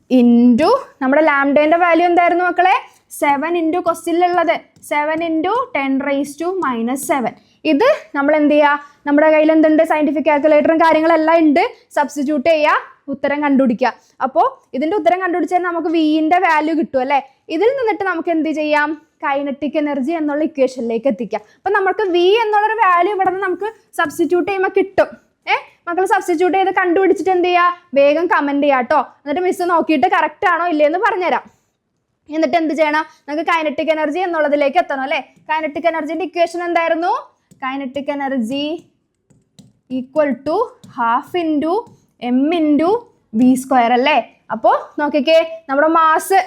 ഇൻറ്റു നമ്മുടെ ലാംഡേൻ്റെ വാല്യൂ എന്തായിരുന്നു മക്കളെ? 7 ഇൻറ്റു ക്വസ്റ്റ്യനിലുള്ളത് 7 ഇൻറ്റു 10⁻⁻7. ഇത് നമ്മൾ എന്ത് ചെയ്യുക? നമ്മുടെ കയ്യിൽ എന്തുണ്ട്? സയൻറ്റിഫിക് കാൽക്കുലേറ്ററും കാര്യങ്ങളെല്ലാം ഉണ്ട്. സബ്സ്റ്റിറ്റ്യൂട്ട് ചെയ്യുക, ഉത്തരം കണ്ടുപിടിക്കുക. അപ്പോൾ ഇതിൻ്റെ ഉത്തരം കണ്ടുപിടിച്ചാൽ നമുക്ക് വിൻ്റെ വാല്യൂ കിട്ടും അല്ലേ? ഇതിൽ നിന്നിട്ട് നമുക്ക് എന്ത് ചെയ്യാം? കൈനറ്റിക് എനർജി എന്നുള്ള ഇക്വേഷനിലേക്ക് എത്തിക്കാം. അപ്പം നമുക്ക് വി എന്നുള്ളൊരു വാല്യൂ ഇവിടെ നിന്ന് നമുക്ക് സബ്സ്റ്റിറ്റ്യൂട്ട് ചെയ്യുമ്പോൾ കിട്ടും. മക്കൾ സബ്സ്റ്റിറ്റ്യൂട്ട് ചെയ്ത് കണ്ടുപിടിച്ചിട്ട് എന്ത് ചെയ്യുക? വേഗം കമൻറ്റ് ചെയ്യുക കേട്ടോ. എന്നിട്ട് മിസ് നോക്കിയിട്ട് കറക്റ്റ് ആണോ ഇല്ലയെന്ന് പറഞ്ഞുതരാം. എന്നിട്ട് എന്ത് ചെയ്യണം? നമുക്ക് കൈനറ്റിക് എനർജി എന്നുള്ളതിലേക്ക് എത്തണം അല്ലേ? കൈനറ്റിക് എനർജിൻ്റെ ഇക്വേഷൻ എന്തായിരുന്നു? Kinetic energy equal to half into M into V square അല്ലേ? അപ്പോൾ നോക്കിക്കേ, നമ്മുടെ മാസ്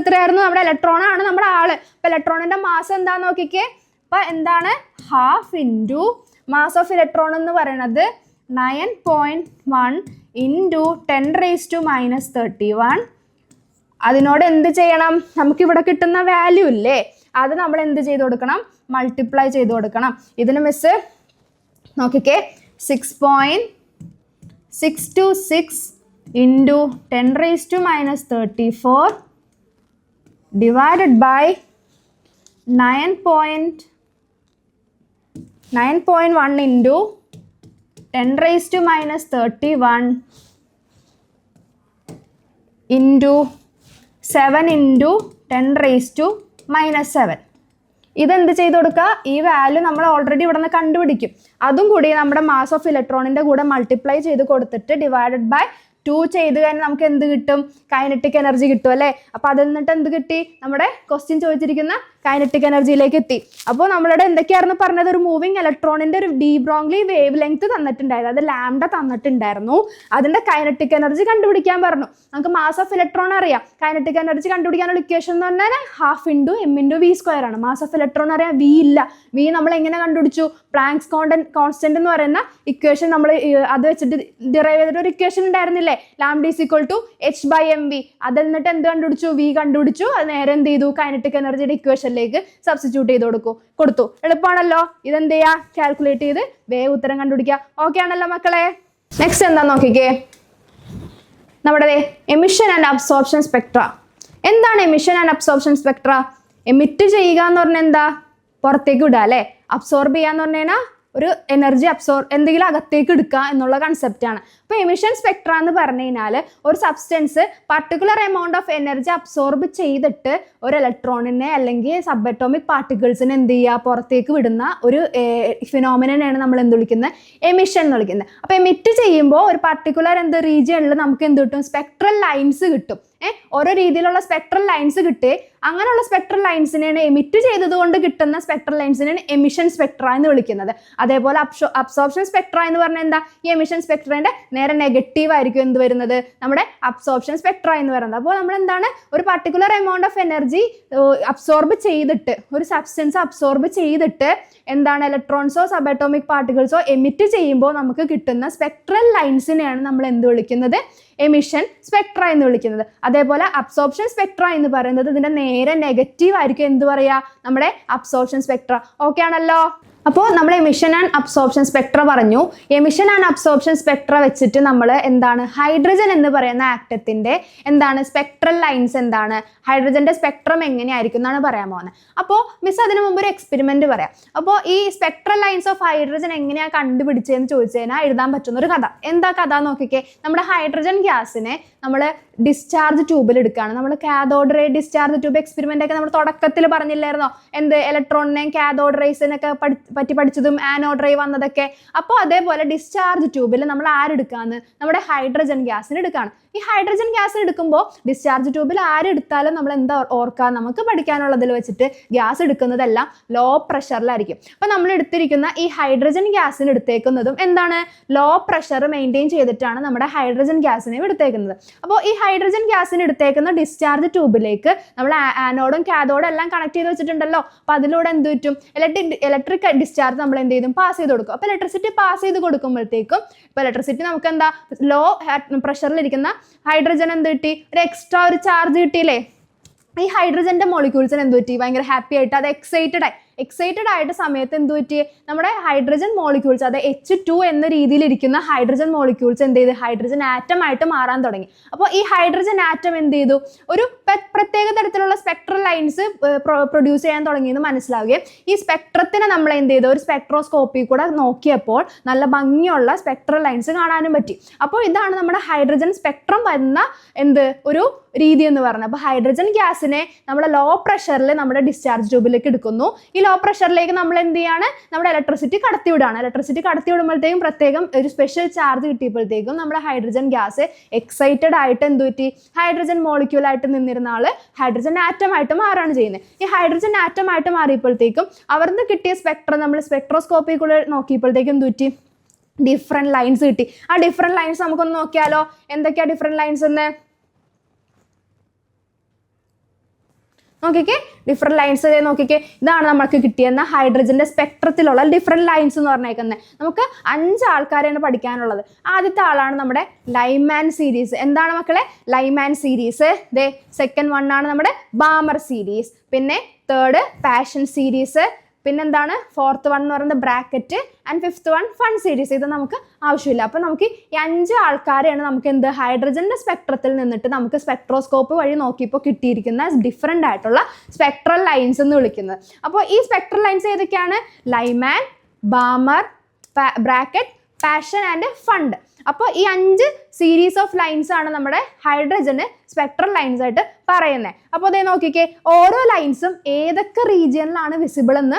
എത്രയായിരുന്നു? നമ്മുടെ ഇലക്ട്രോൺ ആണ് നമ്മുടെ ആള്. അപ്പോൾ ഇലക്ട്രോണിൻ്റെ മാസ് എന്താന്ന് നോക്കിക്കേ. അപ്പോൾ എന്താണ്? Half into mass of electron എന്ന് പറയുന്നത് 9.1 ഇൻറ്റു 10⁻⁻31. അതിനോട് എന്ത് ചെയ്യണം? നമുക്കിവിടെ കിട്ടുന്ന വാല്യൂ ഇല്ലേ, അത് നമ്മൾ എന്ത് ചെയ്ത് കൊടുക്കണം? മൾട്ടിപ്ലൈ ചെയ്ത് കൊടുക്കണം. ഇതിന് മിസ് നോക്കിക്കേ, 6.626 into 10⁻⁻34 divided by 9.1 into 10⁻⁻31 into 7 into 10⁻⁻7. ഇതെന്ത് ചെയ്ത് കൊടുക്കുക? ഈ വാല്യൂ നമ്മൾ ഓൾറെഡി ഇവിടെ നിന്ന് കണ്ടുപിടിക്കും. അതും കൂടി നമ്മുടെ മാസ് ഓഫ് ഇലക്ട്രോണിൻ്റെ കൂടെ മൾട്ടിപ്ലൈ ചെയ്ത് കൊടുത്തിട്ട് ഡിവൈഡഡ് ബൈ 2 ചെയ്ത് കഴിഞ്ഞാൽ നമുക്ക് എന്ത് കിട്ടും? കൈനറ്റിക് എനർജി കിട്ടും അല്ലേ? അപ്പോൾ അതിൽ നിന്നിട്ട് എന്ത് കിട്ടി? നമ്മുടെ ക്വസ്റ്റ്യൻ ചോദിച്ചിരിക്കുന്ന കൈനറ്റിക് എനർജിയിലേക്ക് എത്തി. അപ്പോൾ നമ്മളുടെ എന്തൊക്കെയായിരുന്നു പറഞ്ഞത്? ഒരു മൂവിങ് ഇലക്ട്രോണിൻ്റെ ഒരു ഡി ബ്രോഗ്ലി വേവ് ലെങ്ത് തന്നിട്ടുണ്ടായിരുന്നു, അത് ലാംഡ തന്നിട്ടുണ്ടായിരുന്നു. അതിൻ്റെ കൈനറ്റിക് എനർജി കണ്ടുപിടിക്കാൻ പറഞ്ഞു. നമുക്ക് മാസ് ഓഫ് ഇലക്ട്രോൺ അറിയാം. കൈനറ്റിക് എനർജി കണ്ടുപിടിക്കാനുള്ള ഇക്വേഷൻ എന്ന് പറഞ്ഞാൽ half into M into V square ആണ്. മാസ് ഓഫ് ഇലക്ട്രോൺ അറിയാം, വി ഇല്ല. വി നമ്മൾ എങ്ങനെ കണ്ടുപിടിച്ചു? പ്ലാങ്ക്സ് കോൺസ്റ്റന്റ് എന്ന് പറയുന്ന ഇക്വേഷൻ നമ്മൾ അത് വെച്ചിട്ട് ഡിറൈവ് ചെയ്തിട്ട് ഒരു ഇക്വേഷൻ ഉണ്ടായിരുന്നില്ലേ? Lambda is equal to h/mv. അത് എന്നിട്ട് എന്ത് കണ്ടുപിടിച്ചു? വി കണ്ടുപിടിച്ചു. അത് നേരെ എന്ത് ചെയ്തു? കൈനറ്റിക് എനർജിയുടെ ഇക്വേഷനിലേക്ക് സബ്സ്റ്റിറ്റ്യൂട്ട് ചെയ്ത് കൊടുത്തു. എളുപ്പമാണല്ലോ. ഇതെന്ത് ചെയ്യുക? കാൽക്കുലേറ്റ് ചെയ്ത് വേഗം ഉത്തരം കണ്ടുപിടിക്കുക. ഓക്കെ ആണല്ലോ മക്കളെ? നെക്സ്റ്റ് എന്താ നോക്കിക്കേ, നമ്മുടെ എമിഷൻ ആൻഡ് അബ്സോർപ്ഷൻ സ്പെക്ട്ര. എന്താണ് emission and absorption Spectra? Emit ചെയ്യുക എന്ന് പറഞ്ഞാൽ എന്താ? പുറത്തേക്ക് വിടുക അല്ലേ? അബ്സോർബ് ചെയ്യുക എന്ന് പറഞ്ഞു കഴിഞ്ഞാൽ ഒരു എനർജി എന്തെങ്കിലും അകത്തേക്ക് എടുക്കുക എന്നുള്ള കൺസെപ്റ്റാണ്. അപ്പോൾ എമിഷൻ സ്പെക്ട്ര എന്ന് പറഞ്ഞു കഴിഞ്ഞാൽ ഒരു substance particular amount of energy absorb ചെയ്തിട്ട് ഒരു ഇലക്ട്രോണിനെ അല്ലെങ്കിൽ സബ് അറ്റോമിക് പാർട്ടിക്കിൾസിനെ എന്ത് ചെയ്യുക? പുറത്തേക്ക് വിടുന്ന ഒരു ഫിനോമിനയാണ് നമ്മൾ എന്ത് വിളിക്കുന്നത്? എമിഷൻ എന്ന് വിളിക്കുന്നത്. അപ്പോൾ എമിറ്റ് ചെയ്യുമ്പോൾ ഒരു പർട്ടിക്കുലർ റീജിയണിൽ നമുക്ക് എന്ത് കിട്ടും? സ്പെക്ട്രൽ ലൈൻസ് കിട്ടും. ഓരോ രീതിയിലുള്ള സ്പെക്ട്രൽ ലൈൻസ് കിട്ടി. അങ്ങനെയുള്ള സ്പെക്ട്രൽ ലൈൻസിനെയാണ് എമിറ്റ് ചെയ്തതുകൊണ്ട് കിട്ടുന്ന സ്പെക്ട്രൽ ലൈൻസിനെയാണ് എമിഷൻ സ്പെക്ട്ര എന്ന് വിളിക്കുന്നത്. അതേപോലെ അബ്സോർപ്ഷൻ സ്പെക്ട്ര എന്ന് പറഞ്ഞാൽ എന്താ? ഈ എമിഷൻ സ്പെക്ട്രേൻ്റെ നേരെ നെഗറ്റീവ് ആയിരിക്കും എന്ത് വരുന്നത്? നമ്മുടെ അബ്സോർപ്ഷൻ സ്പെക്ട്ര എന്ന് പറയുന്നത്. അപ്പോൾ നമ്മൾ എന്താണ്? ഒരു particular amount of energy absorb ചെയ്തിട്ട്, ഒരു സബ്സ്റ്റൻസ് അബ്സോർബ് ചെയ്തിട്ട് എന്താണ്? ഇലക്ട്രോൺസോ സബ് അറ്റോമിക് പാർട്ടിക്കിൾസോ എമിറ്റ് ചെയ്യുമ്പോൾ നമുക്ക് കിട്ടുന്ന സ്പെക്ട്രൽ ലൈൻസിനെയാണ് നമ്മൾ എന്ത് വിളിക്കുന്നത്? എമിഷൻ സ്പെക്ട്ര എന്ന് വിളിക്കുന്നത്. അതേപോലെ അബ്സോർപ്ഷൻ സ്പെക്ട്ര എന്ന് പറയുന്നത് ഇതിന്റെ നേരെ നെഗറ്റീവ് ആയിരിക്കും എന്ത് പറയുക? നമ്മുടെ അബ്സോർപ്ഷൻ സ്പെക്ട്ര. ഓക്കെ ആണല്ലോ? അപ്പോൾ നമ്മൾ എമിഷൻ ആൻഡ് അബ്സോർപ്ഷൻ സ്പെക്ട്ര പറഞ്ഞു. എമിഷൻ ആൻഡ് അബ്സോർപ്ഷൻ സ്പെക്ട്ര വെച്ചിട്ട് നമ്മൾ എന്താണ്? ഹൈഡ്രജൻ എന്ന് പറയുന്ന ആറ്റത്തിന്റെ എന്താണ്? സ്പെക്ട്രൽ ലൈൻസ് എന്താണ്? ഹൈഡ്രജന്റെ സ്പെക്ട്രം എങ്ങനെയായിരിക്കും എന്നാണ് പറയാൻ പോകുന്നത്. അപ്പോൾ മിസ് അതിനു മുമ്പ് ഒരു എക്സ്പെരിമെന്റ് പറയാം. അപ്പോൾ ഈ സ്പെക്ട്രൽ ലൈൻസ് ഓഫ് ഹൈഡ്രജൻ എങ്ങനെയാണ് കണ്ടുപിടിച്ചതെന്ന് ചോദിച്ചു കഴിഞ്ഞാൽ എഴുതാൻ പറ്റുന്ന ഒരു കഥ. എന്താ കഥ നോക്കിക്കേ. നമ്മുടെ ഹൈഡ്രജൻ ഗ്യാസിനെ നമ്മൾ ഡിസ്ചാർജ് ട്യൂബിൽ എടുക്കുകയാണ്. നമ്മൾ cathode ray discharge tube experiment ഒക്കെ നമ്മൾ തുടക്കത്തിൽ പറഞ്ഞില്ലായിരുന്നോ? കാഥോഡിനെയും കാഥോഡ് റേസിനൊക്കെ പറ്റി പഠിച്ചതും ആനോഡ് റേ വന്നതൊക്കെ. അപ്പോൾ അതേപോലെ ഡിസ്ചാർജ് ട്യൂബിൽ നമ്മൾ ആരെടുക്കാന്ന്? നമ്മുടെ ഹൈഡ്രജൻ ഗ്യാസിന് എടുക്കുകയാണ്. ഈ ഹൈഡ്രജൻ ഗ്യാസിന് എടുക്കുമ്പോൾ ഡിസ്ചാർജ് ട്യൂബിൽ ആരെടുത്താലും നമ്മൾ എന്താ ഓർക്കുക? നമുക്ക് പഠിക്കാനുള്ളതിൽ വെച്ചിട്ട് ഗ്യാസ് എടുക്കുന്നതെല്ലാം ലോ പ്രഷറിലായിരിക്കും. അപ്പോൾ നമ്മൾ എടുത്തിരിക്കുന്ന ഈ ഹൈഡ്രജൻ ഗ്യാസിന് എടുത്തേക്കുന്നതും എന്താണ്? ലോ പ്രഷർ മെയിൻറ്റെയിൻ ചെയ്തിട്ടാണ് നമ്മുടെ ഹൈഡ്രജൻ ഗ്യാസിനെ എടുത്തേക്കുന്നത്. അപ്പോൾ ഈ ഹൈഡ്രജൻ ഗ്യാസിന് എടുത്തേക്കുന്ന ഡിസ്ചാർജ് ട്യൂബിലേക്ക് നമ്മൾ ആനോഡും കാഥോഡും എല്ലാം കണക്ട് ചെയ്ത് വെച്ചിട്ടുണ്ടല്ലോ. അപ്പോൾ അതിലൂടെ എന്ത് പറ്റും? ഇലക്ട്രിക് ഡിസ്ചാർജ് നമ്മൾ എന്ത് ചെയ്തും? പാസ് ചെയ്ത് കൊടുക്കും. അപ്പോൾ ഇലക്ട്രിസിറ്റി പാസ് ചെയ്ത് കൊടുക്കുമ്പോഴത്തേക്കും ഇപ്പോൾ ഇലക്ട്രിസിറ്റി നമുക്ക് എന്താ? ലോ പ്രഷറിലിരിക്കുന്ന ഹൈഡ്രജൻ എന്ത് കിട്ടി? ഒരു എക്സ്ട്രാ ഒരു ചാർജ് കിട്ടിയില്ലേ? ഈ ഹൈഡ്രജന്റെ മോളിക്യൂൾസിന് എന്ത് പറ്റി? ഭയങ്കര ഹാപ്പി ആയിട്ട് അത് എക്സൈറ്റഡ് ആയി. എക്സൈറ്റഡ് ആയിട്ട് സമയത്ത് എന്ത് പറ്റി, നമ്മുടെ ഹൈഡ്രജൻ മോളിക്യൂൾസ്, അത് H2 എന്ന രീതിയിൽ ഇരിക്കുന്ന ഹൈഡ്രജൻ മോളിക്യൂൾസ് എന്ത് ചെയ്ത് ഹൈഡ്രജൻ ആറ്റം ആയിട്ട് മാറാൻ തുടങ്ങി. അപ്പോൾ ഈ ഹൈഡ്രജൻ ആറ്റം എന്ത് ചെയ്തു, ഒരു പ്രത്യേക തരത്തിലുള്ള സ്പെക്ട്രൽ ലൈൻസ് പ്രൊഡ്യൂസ് ചെയ്യാൻ തുടങ്ങിയെന്ന് മനസ്സിലാവുകയും ഈ സ്പെക്ട്രത്തിനെ നമ്മൾ എന്ത് ചെയ്തു, ഒരു സ്പെക്ട്രോസ്കോപ്പി കൂടെ നോക്കിയപ്പോൾ നല്ല ഭംഗിയുള്ള സ്പെക്ട്രൽ ലൈൻസ് കാണാനും പറ്റി. അപ്പോൾ ഇതാണ് നമ്മുടെ ഹൈഡ്രജൻ സ്പെക്ട്രം വരുന്ന ഒരു രീതി എന്ന് പറഞ്ഞത്. അപ്പോൾ ഹൈഡ്രജൻ ഗ്യാസിനെ നമ്മുടെ ലോ പ്രഷറിൽ നമ്മുടെ ഡിസ്ചാർജ് ട്യൂബിലേക്ക് എടുക്കുന്നു. ഈ ലോ പ്രഷറിലേക്ക് നമ്മൾ എന്ത് ചെയ്യാണ്, നമ്മുടെ ഇലക്ട്രിസിറ്റി കടത്തിവിടാണ്. ഇലക്ട്രിസിറ്റി കടത്തിവിടുമ്പോഴത്തേക്കും പ്രത്യേകം ഒരു സ്പെഷ്യൽ ചാർജ് കിട്ടിയപ്പോഴത്തേക്കും നമ്മുടെ ഹൈഡ്രജൻ ഗ്യാസ് എക്സൈറ്റഡ് ആയിട്ട് എന്ത് പറ്റി, ഹൈഡ്രജൻ മോളിക്യൂൾ ആയിട്ട് നിന്നിരുന്ന ആള് ഹൈഡ്രജൻ ആറ്റം ആയിട്ട് മാറാണ് ചെയ്യുന്നത്. ഈ ഹൈഡ്രജൻ ആറ്റം ആയിട്ട് മാറിയപ്പോഴത്തേക്കും അവിടുന്ന് കിട്ടിയ സ്പെക്ട്രം നമ്മൾ സ്പെക്ട്രോസ്കോപ്പി കൂടെ നോക്കിയപ്പോഴത്തേക്കും എന്ത് പറ്റി, ഡിഫറെന്റ് ലൈൻസ് കിട്ടി. ആ ഡിഫറെന്റ് ലൈൻസ് നമുക്കൊന്ന് നോക്കിയാലോ, എന്തൊക്കെയാ ഡിഫറെന്റ് ലൈൻസ് എന്ന് നോക്കിക്കേ. ഡിഫറെന്റ് ലൈൻസ് നോക്കിക്കേ, ഇതാണ് നമുക്ക് കിട്ടിയെന്ന ഹൈഡ്രജന്റെ സ്പെക്ട്രത്തിലുള്ള ഡിഫറെന്റ് ലൈൻസ് എന്ന് പറഞ്ഞേക്കുന്നത്. നമുക്ക് 5 ആൾക്കാരെയാണ് പഠിക്കാനുള്ളത്. ആദ്യത്തെ ആളാണ് നമ്മുടെ ലൈമാൻ സീരീസ്. എന്താണ് മക്കളെ ലൈമാൻ സീരീസ്? സെക്കൻഡ് വൺ ആണ് നമ്മുടെ ബാമർ സീരീസ്, പിന്നെ തേർഡ് പാഷൻ സീരീസ്, പിന്നെന്താണ് ഫോർത്ത് വൺ എന്ന് പറയുന്നത് bracket, and fifth one fun series. ഇത് നമുക്ക് ആവശ്യമില്ല. അപ്പോൾ നമുക്ക് ഈ 5 ആൾക്കാരെയാണ് നമുക്ക് എന്ത് ഹൈഡ്രജന്റെ സ്പെക്ട്രത്തിൽ നിന്നിട്ട് നമുക്ക് സ്പെക്ട്രോസ്കോപ്പ് വഴി നോക്കിയപ്പോൾ കിട്ടിയിരിക്കുന്ന ഡിഫറെൻ്റ് ആയിട്ടുള്ള സ്പെക്ട്രൽ ലൈൻസ് എന്ന് വിളിക്കുന്നത്. അപ്പോൾ ഈ സ്പെക്ട്രൽ ലൈൻസ് ഏതൊക്കെയാണ്? Lyman, Balmer, bracket, passion and fund. അപ്പോൾ ഈ 5 സീരീസ് ഓഫ് ലൈൻസ് ആണ് നമ്മുടെ ഹൈഡ്രജന് സ്പെക്ട്രൽ ലൈൻസ് ആയിട്ട് പറയുന്നത്. അപ്പോൾ അതേ നോക്കിക്കേ, ഓരോ ലൈൻസും ഏതൊക്കെ റീജിയനിലാണ് വിസിബിൾ എന്ന്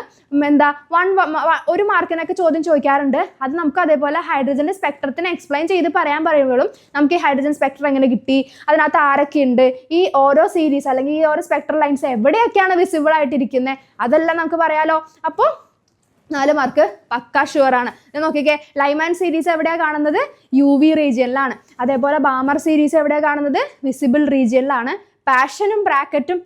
ഒരു മാർക്കിനൊക്കെ ചോദ്യം ചോദിക്കാറുണ്ട്. അത് നമുക്ക് അതേപോലെ ഹൈഡ്രജന്റെ സ്പെക്ട്രത്തിനെ എക്സ്പ്ലെയിൻ ചെയ്ത് പറയാൻ പറയുമ്പോഴും നമുക്ക് ഈ ഹൈഡ്രജൻ സ്പെക്ട്രം എങ്ങനെ കിട്ടി, അതിനകത്ത് ആരൊക്കെ ഉണ്ട്, ഈ ഓരോ സീരീസ് അല്ലെങ്കിൽ ഈ ഓരോ സ്പെക്ട്രൽ ലൈൻസ് എവിടെയൊക്കെയാണ് വിസിബിൾ ആയിട്ടിരിക്കുന്നത്, അതെല്ലാം നമുക്ക് പറയാലോ. അപ്പോൾ 4 മാർക്ക് പക്കാ ഷുവറാണ്. നോക്കിക്കേ, ലൈമാൻ സീരീസ് എവിടെയാണ് കാണുന്നത്? UV റീജിയനിലാണ്. അതേപോലെ ബാമർ സീരീസ് എവിടെയാണ് കാണുന്നത്? വിസിബിൾ റീജിയനിലാണ്. പാഷനും ബ്രാക്കറ്റും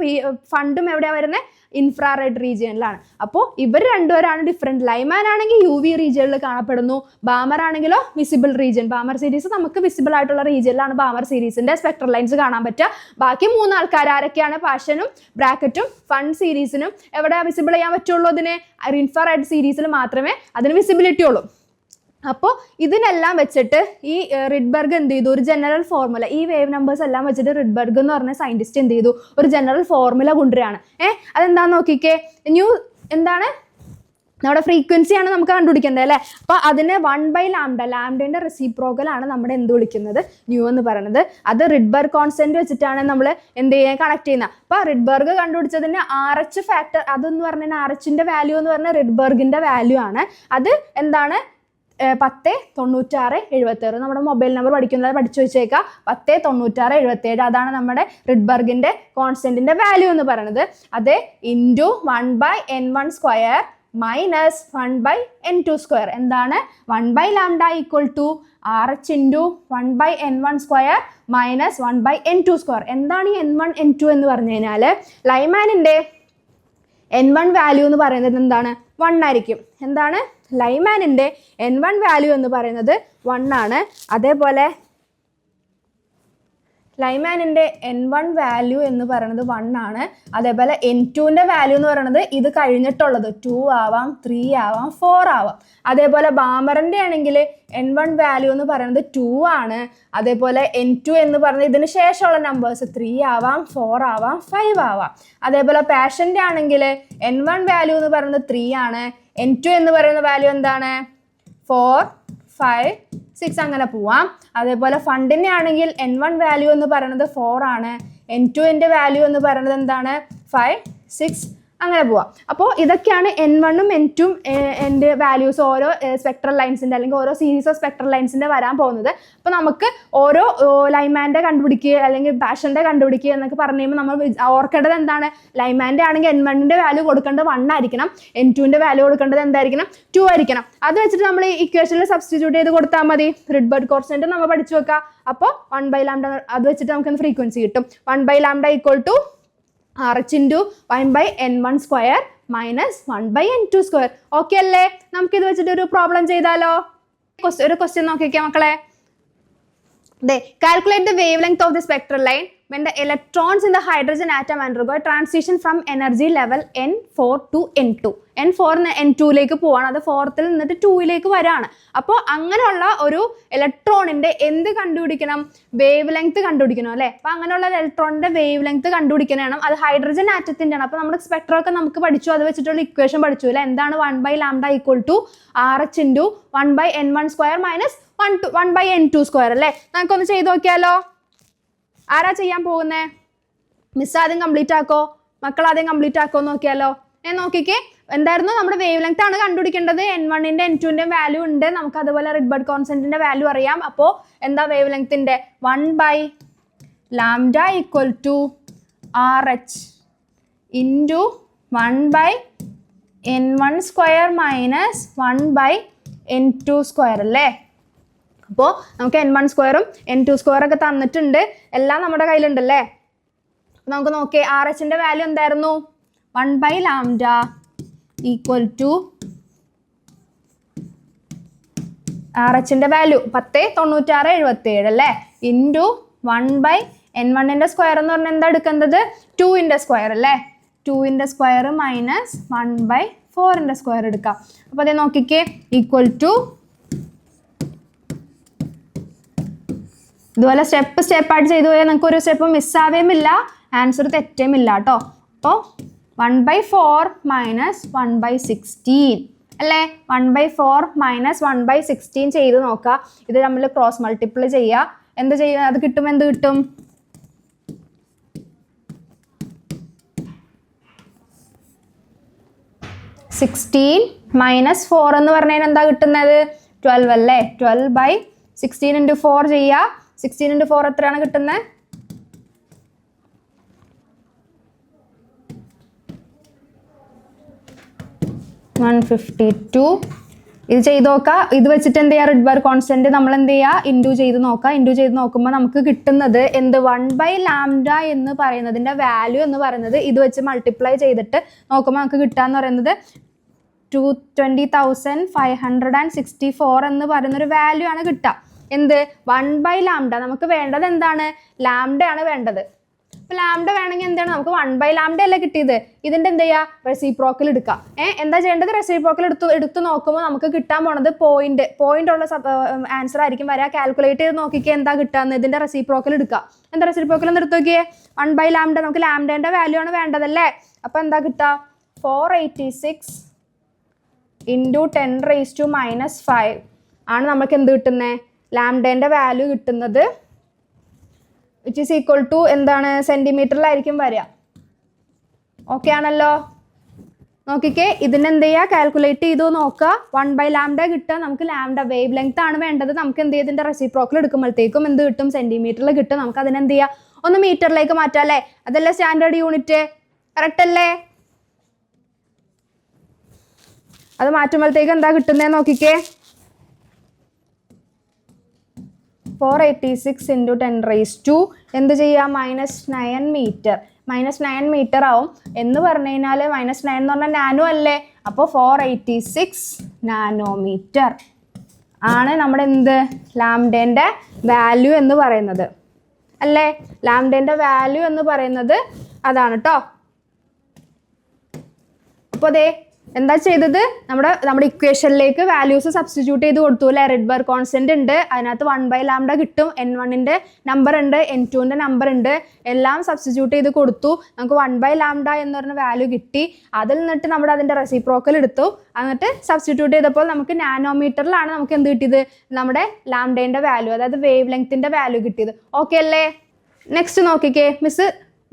ഫണ്ടും എവിടെയാണ് വരുന്നത്? ഇൻഫ്രാറെഡ് റീജിയനിലാണ്. അപ്പോൾ ഇവർ രണ്ടുപേരാണ് ഡിഫറെൻറ്റ്. ലൈമാൻ ആണെങ്കിൽ UV റീജിയനിൽ കാണപ്പെടുന്നു, ബാമർ ആണെങ്കിലോ വിസിബിൾ റീജിയൻ. ബാമർ സീരീസ് നമുക്ക് വിസിബിൾ ആയിട്ടുള്ള റീജിയനിലാണ് ബാമർ സീരീസിന്റെ സ്പെക്ട്രൽ ലൈൻസ് കാണാൻ പറ്റുക. ബാക്കി 3 ആൾക്കാർ ആരൊക്കെയാണ്? പാഷനും ബ്രാക്കറ്റും ഫണ്ട് സീരീസിനും എവിടെ വിസിബിൾ ചെയ്യാൻ പറ്റുള്ളൂ? അതിന് ഇൻഫ്രാറെഡ് സീരീസിൽ മാത്രമേ അതിന് വിസിബിലിറ്റി ഉള്ളൂ. അപ്പോൾ ഇതിനെല്ലാം വെച്ചിട്ട് ഈ റിഡ്ബർഗ് എന്ത് ചെയ്തു, ഒരു ജനറൽ ഫോർമുല, ഈ വേവ് നമ്പേഴ്സ് എല്ലാം വെച്ചിട്ട് റിഡ്ബർഗ് എന്ന് പറഞ്ഞ സയന്റിസ്റ്റ് എന്ത് ചെയ്തു, ഒരു ജനറൽ ഫോർമുല കൊണ്ടുവരികയാണ്. അതെന്താന്ന് നോക്കിക്കേ, എന്താണ് നമ്മുടെ ഫ്രീക്വൻസിയാണ് നമുക്ക് കണ്ടുപിടിക്കേണ്ടത് അല്ലേ. അപ്പോൾ അതിനെ 1/λ, ലാംഡേൻ്റെ റെസിപ്രോക്കലാണ് നമ്മുടെ എന്ത് വിളിക്കുന്നത്, ന്യൂ എന്ന് പറയുന്നത്. അത് റിഡ്ബർഗ് കോൺസ്റ്റന്റ് വെച്ചിട്ടാണ് നമ്മൾ എന്ത് ചെയ്യാൻ കണക്ട് ചെയ്യുന്നത്. അപ്പോൾ റിഡ്ബർഗ് കണ്ടുപിടിച്ചതിന് RH ഫാക്ടർ, അതെന്ന് പറഞ്ഞാൽ RHന്റെ വാല്യൂ എന്ന് പറഞ്ഞാൽ റിഡ്ബർഗിന്റെ വാല്യൂ ആണ്. അത് എന്താണ്? 10 96 76. നമ്മുടെ മൊബൈൽ നമ്പർ പഠിക്കുന്നത് പഠിച്ചു വെച്ചേക്കാം. 10 96 77. അതാണ് നമ്മുടെ റിഡ്ബർഗിന്റെ കോൺസ്റ്റന്റിന്റെ വാല്യൂ എന്ന് പറയുന്നത്. അത് ഇൻറ്റു 1/n1² മൈനസ് 1/n2². എന്താണ്? 1/λ equal to RH into 1/n1² minus 1/n2². എന്താണ് ഈ n1 n2 എന്ന് പറഞ്ഞു കഴിഞ്ഞാൽ ലൈമാനിന്റെ n1 വാല്യൂ എന്ന് പറയുന്നത് എന്താണ്? 1 ആയിരിക്കും. എന്താണ്? ലൈമാനിന്റെ n1 വാല്യൂ എന്ന് പറയുന്നത് 1 ആണ്. അതേപോലെ ലൈമാനിന്റെ n1 വാല്യൂ എന്ന് പറയുന്നത് 1 ആണ്. അതേപോലെ n2ന്റെ വാല്യൂ എന്ന് പറയുന്നത് ഇത് കഴിഞ്ഞിട്ടുള്ളത് 2 ആവാം, 3 ആവാം, 4 ആവാം. അതേപോലെ ബാമറിന്റെ ആണെങ്കിൽ n1 വാല്യൂ എന്ന് പറയുന്നത് 2 ആണ്. അതേപോലെ n2 എന്ന് പറയുന്നത് ഇതിന് ശേഷമുള്ള നമ്പേഴ്സ് 3 ആവാം, 4 ആവാം, 5 ആവാം. അതേപോലെ പാഷന്റെ ആണെങ്കിൽ n1 വാല്യൂ എന്ന് പറയുന്നത് 3 ആണ്. n2 എന്ന് പറയുന്ന വാല്യൂ എന്താണ്? 4, 5, 6 അങ്ങനെ പോവാം. അതേപോലെ ഫണ്ടിനെ ആണെങ്കിൽ n1 വാല്യൂ എന്ന് പറയുന്നത് 4 ആണ്. n2ന്റെ വാല്യൂ എന്ന് പറയുന്നത് എന്താണ്? 5, 6 അങ്ങനെ പോവാം. അപ്പോൾ ഇതൊക്കെയാണ് n1ഉം n2ഉം എൻ്റെ വാല്യൂസ് ഓരോ സ്പെക്ട്രൽ ലൈൻസിൻ്റെ അല്ലെങ്കിൽ ഓരോ സീരീസ് ഓഫ് സ്പെക്ട്രൽ ലൈൻസിൻ്റെ വരാൻ പോകുന്നത്. അപ്പോൾ നമുക്ക് ഓരോ ലൈമാൻ്റെ കണ്ടുപിടിക്കുക അല്ലെങ്കിൽ പാഷൻ്റെ കണ്ടുപിടിക്കുക എന്നൊക്കെ പറഞ്ഞു കഴിയുമ്പോൾ നമ്മൾ ഓർക്കേണ്ടത് എന്താണ്? ലൈമാൻ്റെ ആണെങ്കിൽ n1ൻ്റെ വാല്യൂ കൊടുക്കേണ്ടത് 1 ആയിരിക്കണം, n2ൻ്റെ വാല്യൂ കൊടുക്കേണ്ടത് എന്തായിരിക്കണം? 2 ആയിരിക്കണം. അത് വെച്ചിട്ട് നമ്മൾ ഈ ഇക്വേഷനിൽ സബ്സ്റ്റിറ്റ്യൂട്ട് ചെയ്ത് കൊടുത്താൽ മതി. റിഡ്ബർഗ് കോൺസ്റ്റന്റ് നമ്മൾ പഠിച്ചു വെക്കാം. അപ്പോൾ 1/λ അത് വെച്ചിട്ട് നമുക്ക് ഫ്രീക്വൻസി കിട്ടും. 1/λ equal to RH into 1/n1² minus 1/n2². Okay അല്ലേ? നമുക്കിത് വെച്ചിട്ട് ഒരു പ്രോബ്ലം ചെയ്താലോ? ഒരു ക്വസ്റ്റ്യൻ നോക്കിക്കാം മക്കളെ. Calculate the wave length of the spectral line when the electrons in the hydrogen atom undergo a transition from energy level N4 to N2. N4 N2ലേക്ക് പോവാണ്, അത് 4th നിന്നിട്ട് 2ലേക്ക് വരാണ്. അപ്പോൾ അങ്ങനെയുള്ള ഒരു ഇലക്ട്രോണിന്റെ എന്ത് കണ്ടുപിടിക്കണം? വേവ് ലെങ്ത് കണ്ടുപിടിക്കണം അല്ലേ? അപ്പോൾ അങ്ങനെയുള്ള ഇലക്ട്രോണിന്റെ വേവ് ലെങ്ത് കണ്ടുപിടിക്കണം. അത് ഹൈഡ്രജൻ ആറ്റത്തിന്റെ ആണ്. അപ്പോൾ നമ്മുടെ സ്പെക്ട്രം ഒക്കെ നമുക്ക് പഠിച്ചു, അത് വെച്ചിട്ടുള്ള ഇക്വേഷൻ പഠിച്ചു അല്ലേ? എന്താണ് 1/λ = RH × 1/n1² - 1/n2² അല്ലേ? നമുക്കൊന്ന് ചെയ്ത് നോക്കിയാലോ? ആരാ ചെയ്യാൻ പോകുന്നേ? മിസ് ആദ്യം കംപ്ലീറ്റ് ആക്കോ, മക്കൾ ആദ്യം കംപ്ലീറ്റ് ആക്കോ നോക്കിയാലോ? നോക്കിക്കേ, എന്തായിരുന്നു നമ്മുടെ വേവ് ലെങ്ത് ആണ് കണ്ടുപിടിക്കേണ്ടത്. N1ന്റെ N2ന്റെ വാല്യൂ ഉണ്ട് നമുക്ക്, അതുപോലെ റിഡ്ബർഗ് കോൺസ്റ്റന്റിന്റെ വാല്യൂ അറിയാം. അപ്പോൾ എന്താ വേവ് ലെങ്ത്തിന്റെ 1/λ = RH × 1/n1² - 1/n2² അല്ലേ? അപ്പോൾ നമുക്ക് N1² N2² ഒക്കെ തന്നിട്ടുണ്ട്, എല്ലാം നമ്മുടെ കയ്യിലുണ്ടല്ലേ? നമുക്ക് നോക്കിയേ, RH-ന്റെ വാല്യൂ എന്തായിരുന്നു? 1/λ = RH-ന്റെ വാല്യൂ 109677 അല്ലേ? ഇൻറ്റു 1/n1ന്റെ സ്ക്വയർ എന്ന് പറഞ്ഞാൽ എന്താ എടുക്കേണ്ടത്? 2ന്റെ സ്ക്വയർ അല്ലേ? 2ന്റെ സ്ക്വയർ - 1/4ന്റെ സ്ക്വയർ എടുക്കാം. അപ്പോൾ അതേ നോക്കിക്കേ, = ഇതുപോലെ സ്റ്റെപ്പായിട്ട് ചെയ്തു പോയാൽ നമുക്ക് ഒരു സ്റ്റെപ്പ് മിസ്സാവേമില്ല, ആൻസർ തെറ്റേമില്ല കേട്ടോ. അപ്പോൾ 1/4 - 1/16 അല്ലേ? 1/4 - 1/16 ചെയ്ത് നോക്കുക. ഇത് നമ്മൾ ക്രോസ് മൾട്ടിപ്പിൾ ചെയ്യുക. എന്ത് ചെയ്യുക? അത് കിട്ടും. എന്ത് കിട്ടും? 16 - 4 എന്ന് പറഞ്ഞാൽ എന്താ കിട്ടുന്നത്? 12 അല്ലേ? 12/16 × 4 ചെയ്യുക. 16 × 4 എത്രയാണ് കിട്ടുന്നത്? 152. ഇത് ചെയ്ത് നോക്കുക. ഇത് വെച്ചിട്ട് എന്ത് ചെയ്യുക? റിഡ്ബർഗ് കോൺസ്റ്റന്റ് നമ്മൾ എന്ത് ചെയ്യുക? ഇൻറ്റു ചെയ്ത് നോക്കുക. ഇൻറ്റു ചെയ്ത് നോക്കുമ്പോൾ നമുക്ക് കിട്ടുന്നത് എന്ത്? 1/λ എന്ന് പറയുന്നതിൻ്റെ വാല്യൂ എന്ന് പറയുന്നത് ഇത് വെച്ച് മൾട്ടിപ്ലൈ ചെയ്തിട്ട് നോക്കുമ്പോൾ നമുക്ക് കിട്ടുകയെന്ന് പറയുന്നത് 220,564 എന്ന് പറയുന്നൊരു വാല്യൂ ആണ് കിട്ടുക. എന്ത്? 1/λ. നമുക്ക് വേണ്ടത് എന്താണ്? ലാംഡയാണ് വേണ്ടത്. അപ്പോൾ ലാംഡ വേണമെങ്കിൽ എന്താണ്? നമുക്ക് 1/λ അല്ലേ കിട്ടിയത്. ഇതിൻ്റെ എന്ത് ചെയ്യുക? റെസിപ്രോക്കൽ എടുക്കുക. എന്താ ചെയ്യേണ്ടത്? റെസിപ്രോക്കൽ എടുത്ത് നോക്കുമ്പോൾ നമുക്ക് കിട്ടാൻ പോണത് പോയിന്റ് ഉള്ള ആൻസർ ആയിരിക്കും വരിക. കാൽക്കുലേറ്റ് ചെയ്ത് നോക്കിക്കേ എന്താ കിട്ടുക. ഇതിൻ്റെ റെസിപ്രോക്കൽ എടുക്കുക. എന്താ റെസിപ്രോക്കൽ എന്ന് എടുത്ത് നോക്കിയേ? 1/λ. നമുക്ക് ലാംഡേൻ്റെ വാല്യൂ ആണ് വേണ്ടതല്ലേ? അപ്പോൾ എന്താ കിട്ടുക? 486 × 10⁻⁻5 ആണ് നമുക്ക് എന്ത് കിട്ടുന്നത്? ലാംഡേൻ്റെ വാല്യൂ കിട്ടുന്നത്. വിച്ച് ഈസ് ഈക്വൽ ടു എന്താണ്? സെൻറ്റിമീറ്ററിലായിരിക്കും വരിക. ഓക്കെ ആണല്ലോ? നോക്കിക്കേ, ഇതിനെന്ത് ചെയ്യുക? കാൽക്കുലേറ്റ് ചെയ്തു നോക്കുക. 1/λ കിട്ടുക. നമുക്ക് ലാംഡ വേവ് ലെങ്ത് ആണ് വേണ്ടത്. നമുക്ക് എന്ത് ചെയ്യുക? ഇതിൻ്റെ റെസിപ്രോക്കൽ എടുക്കുമ്പോഴത്തേക്കും എന്ത് കിട്ടും? സെൻറ്റിമീറ്ററിൽ കിട്ടും. നമുക്ക് അതിനെന്ത് ചെയ്യുക? ഒന്ന് മീറ്ററിലേക്ക് മാറ്റാം അല്ലേ? അതല്ലേ സ്റ്റാൻഡേർഡ് യൂണിറ്റ്. കറക്റ്റ് അല്ലേ? അത് മാറ്റുമ്പോഴത്തേക്ക് എന്താ കിട്ടുന്നത് നോക്കിക്കേ. 486 × 10⁻⁻, എന്ത് ചെയ്യുക? -9 മീറ്റർ. -9 മീറ്റർ ആവും. എന്ന് പറഞ്ഞു കഴിഞ്ഞാൽ -9 എന്ന് പറഞ്ഞാൽ നാനോ അല്ലേ? അപ്പോൾ 486 നാനോമീറ്റർ ആണ് നമ്മുടെ എന്ത്? ലാംഡേൻ്റെ വാല്യൂ എന്ന് പറയുന്നത് അല്ലേ? ലാംഡേൻ്റെ വാല്യൂ എന്ന് പറയുന്നത് അതാണ് കേട്ടോ. അപ്പോൾ അതെ എന്താ ചെയ്തത്? നമ്മുടെ ഇക്വേഷനിലേക്ക് വാല്യൂസ് സബ്സ്റ്റിറ്റ്യൂട്ട് ചെയ്ത് കൊടുത്തു അല്ലേ? റിഡ്ബർഗ് കോൺസ്റ്റന്റ് ഉണ്ട്, അതിനകത്ത് 1/λ കിട്ടും. N1ന്റെ നമ്പർ ഉണ്ട്, N2ന്റെ നമ്പർ ഉണ്ട്, എല്ലാം സബ്സ്റ്റിറ്റ്യൂട്ട് ചെയ്ത് കൊടുത്തു. നമുക്ക് 1/λ എന്ന് പറഞ്ഞ വാല്യൂ കിട്ടി. അതിൽ നിന്നിട്ട് നമ്മുടെ അതിൻ്റെ റെസിപ്രോക്കൽ എടുത്തു. എന്നിട്ട് സബ്സ്റ്റിറ്റ്യൂട്ട് ചെയ്തപ്പോൾ നമുക്ക് നാനോമീറ്ററിലാണ് നമുക്ക് എന്ത് കിട്ടിയത്? നമ്മുടെ ലാംഡേൻ്റെ വാല്യൂ, അതായത് വേവ് ലെങ്ത്തിൻ്റെ വാല്യൂ കിട്ടിയത്. ഓക്കെ അല്ലേ? നെക്സ്റ്റ് നോക്കിക്കേ, മിസ്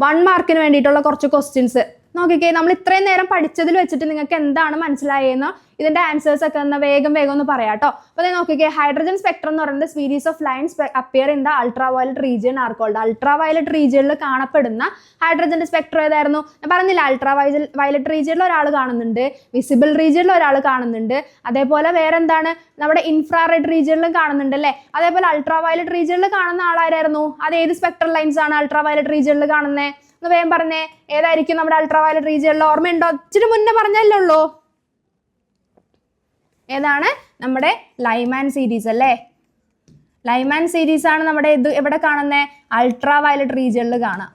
1 മാർക്കിന് വേണ്ടിയിട്ടുള്ള കുറച്ച് ക്വസ്റ്റ്യൻസ് നോക്കിക്കേ. നമ്മൾ ഇത്രയും നേരം പഠിച്ചതിൽ വെച്ചിട്ട് നിങ്ങൾക്ക് എന്താണ് മനസ്സിലായെന്ന് ഇതിന്റെ ആൻസേഴ്സ് ഒക്കെ ഒന്ന് വേഗം ഒന്ന് പറയാം കേട്ടോ. അപ്പോൾ അത് നോക്കിക്കേ, ഹൈഡ്രജൻ സ്പെക്ട്രം എന്ന് പറയുന്നത് series of lines appear in the ultraviolet region are called. Ultraviolet റീജിയനിൽ കാണപ്പെടുന്ന ഹൈഡ്രജന്റെ സ്പെക്ട്രം ഏതായിരുന്നു? ഞാൻ പറഞ്ഞില്ല, വയലറ്റ് റീജിയനിൽ ഒരാൾ കാണുന്നുണ്ട്, വിസിബിൾ റീജിയനിൽ ഒരാൾ കാണുന്നുണ്ട്, അതേപോലെ വേറെ എന്താണ് നമ്മുടെ ഇൻഫ്രാറെഡ് റീജിയനിലും കാണുന്നുണ്ട് അല്ലേ? അതേപോലെ അൾട്രാവയലറ്റ് റീജിയനിൽ കാണുന്ന ആളായിരുന്നു. അത് ഏത് സ്പെക്ട്രൽ ലൈൻസ് ആണ് അൾട്രാവയലറ്റ് റീജിയനിൽ കാണുന്നത്? ഒന്ന് വേഗം പറഞ്ഞേ, ഏതായിരിക്കും നമ്മുടെ അൾട്രാവയലറ്റ് റീജിയനിൽ? ഓർമ്മയുണ്ടോ? ഇച്ചിരി മുന്നേ പറഞ്ഞല്ലേ ഉള്ളൂ. ഏതാണ്? നമ്മുടെ ലൈമാൻ സീരീസ് അല്ലേ? ലൈമാൻ സീരീസ് ആണ് നമ്മുടെ ഇത് എവിടെ കാണുന്നത്? അൾട്രാ വയലറ്റ് റീജിയനിൽ കാണാം.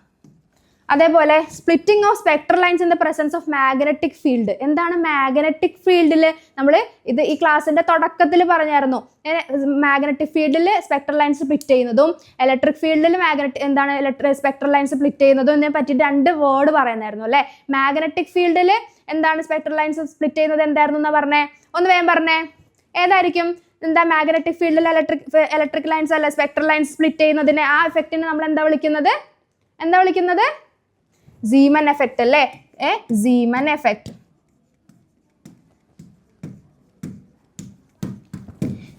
അതേപോലെ splitting of spectral lines in the presence of magnetic field. എന്താണ് മാഗ്നറ്റിക് ഫീൽഡിൽ? നമ്മൾ ഇത് ഈ ക്ലാസ്സിന്റെ തുടക്കത്തിൽ പറഞ്ഞായിരുന്നു. മാഗ്നറ്റിക് ഫീൽഡിൽ സ്പെക്ട്രൽ ലൈൻസ് സ്പ്ലിറ്റ് ചെയ്യുന്നതും ഇലക്ട്രിക് ഫീൽഡിൽ സ്പെക്ട്രൽ ലൈൻസ് സ്പ്ലിറ്റ് ചെയ്യുന്നതും ഇതിനെ പറ്റി 2 വേർഡ് പറയുന്നായിരുന്നു അല്ലേ? മാഗ്നറ്റിക് ഫീൽഡിൽ എന്താണ് സ്പെക്ട്രൽ ലൈൻസ് സ്പ്ലിറ്റ് ചെയ്യുന്നത് എന്തായിരുന്നു എന്നാ പറഞ്ഞേ? ഒന്ന് വേഗം പറഞ്ഞേ, ഏതായിരിക്കും? എന്താ മാഗ്നറ്റിക് ഫീൽഡിൽ ഇലക്ട്രിക് ലൈൻസ് അല്ല സ്പെക്ട്രൽ ലൈൻസ് സ്പ്ലിറ്റ് ചെയ്യുന്നതിനെ ആ എഫക്റ്റിനെ നമ്മൾ എന്താ വിളിക്കുന്നത്? സീമൻ എഫക്റ്റ് അല്ലേ? Zeeman effect.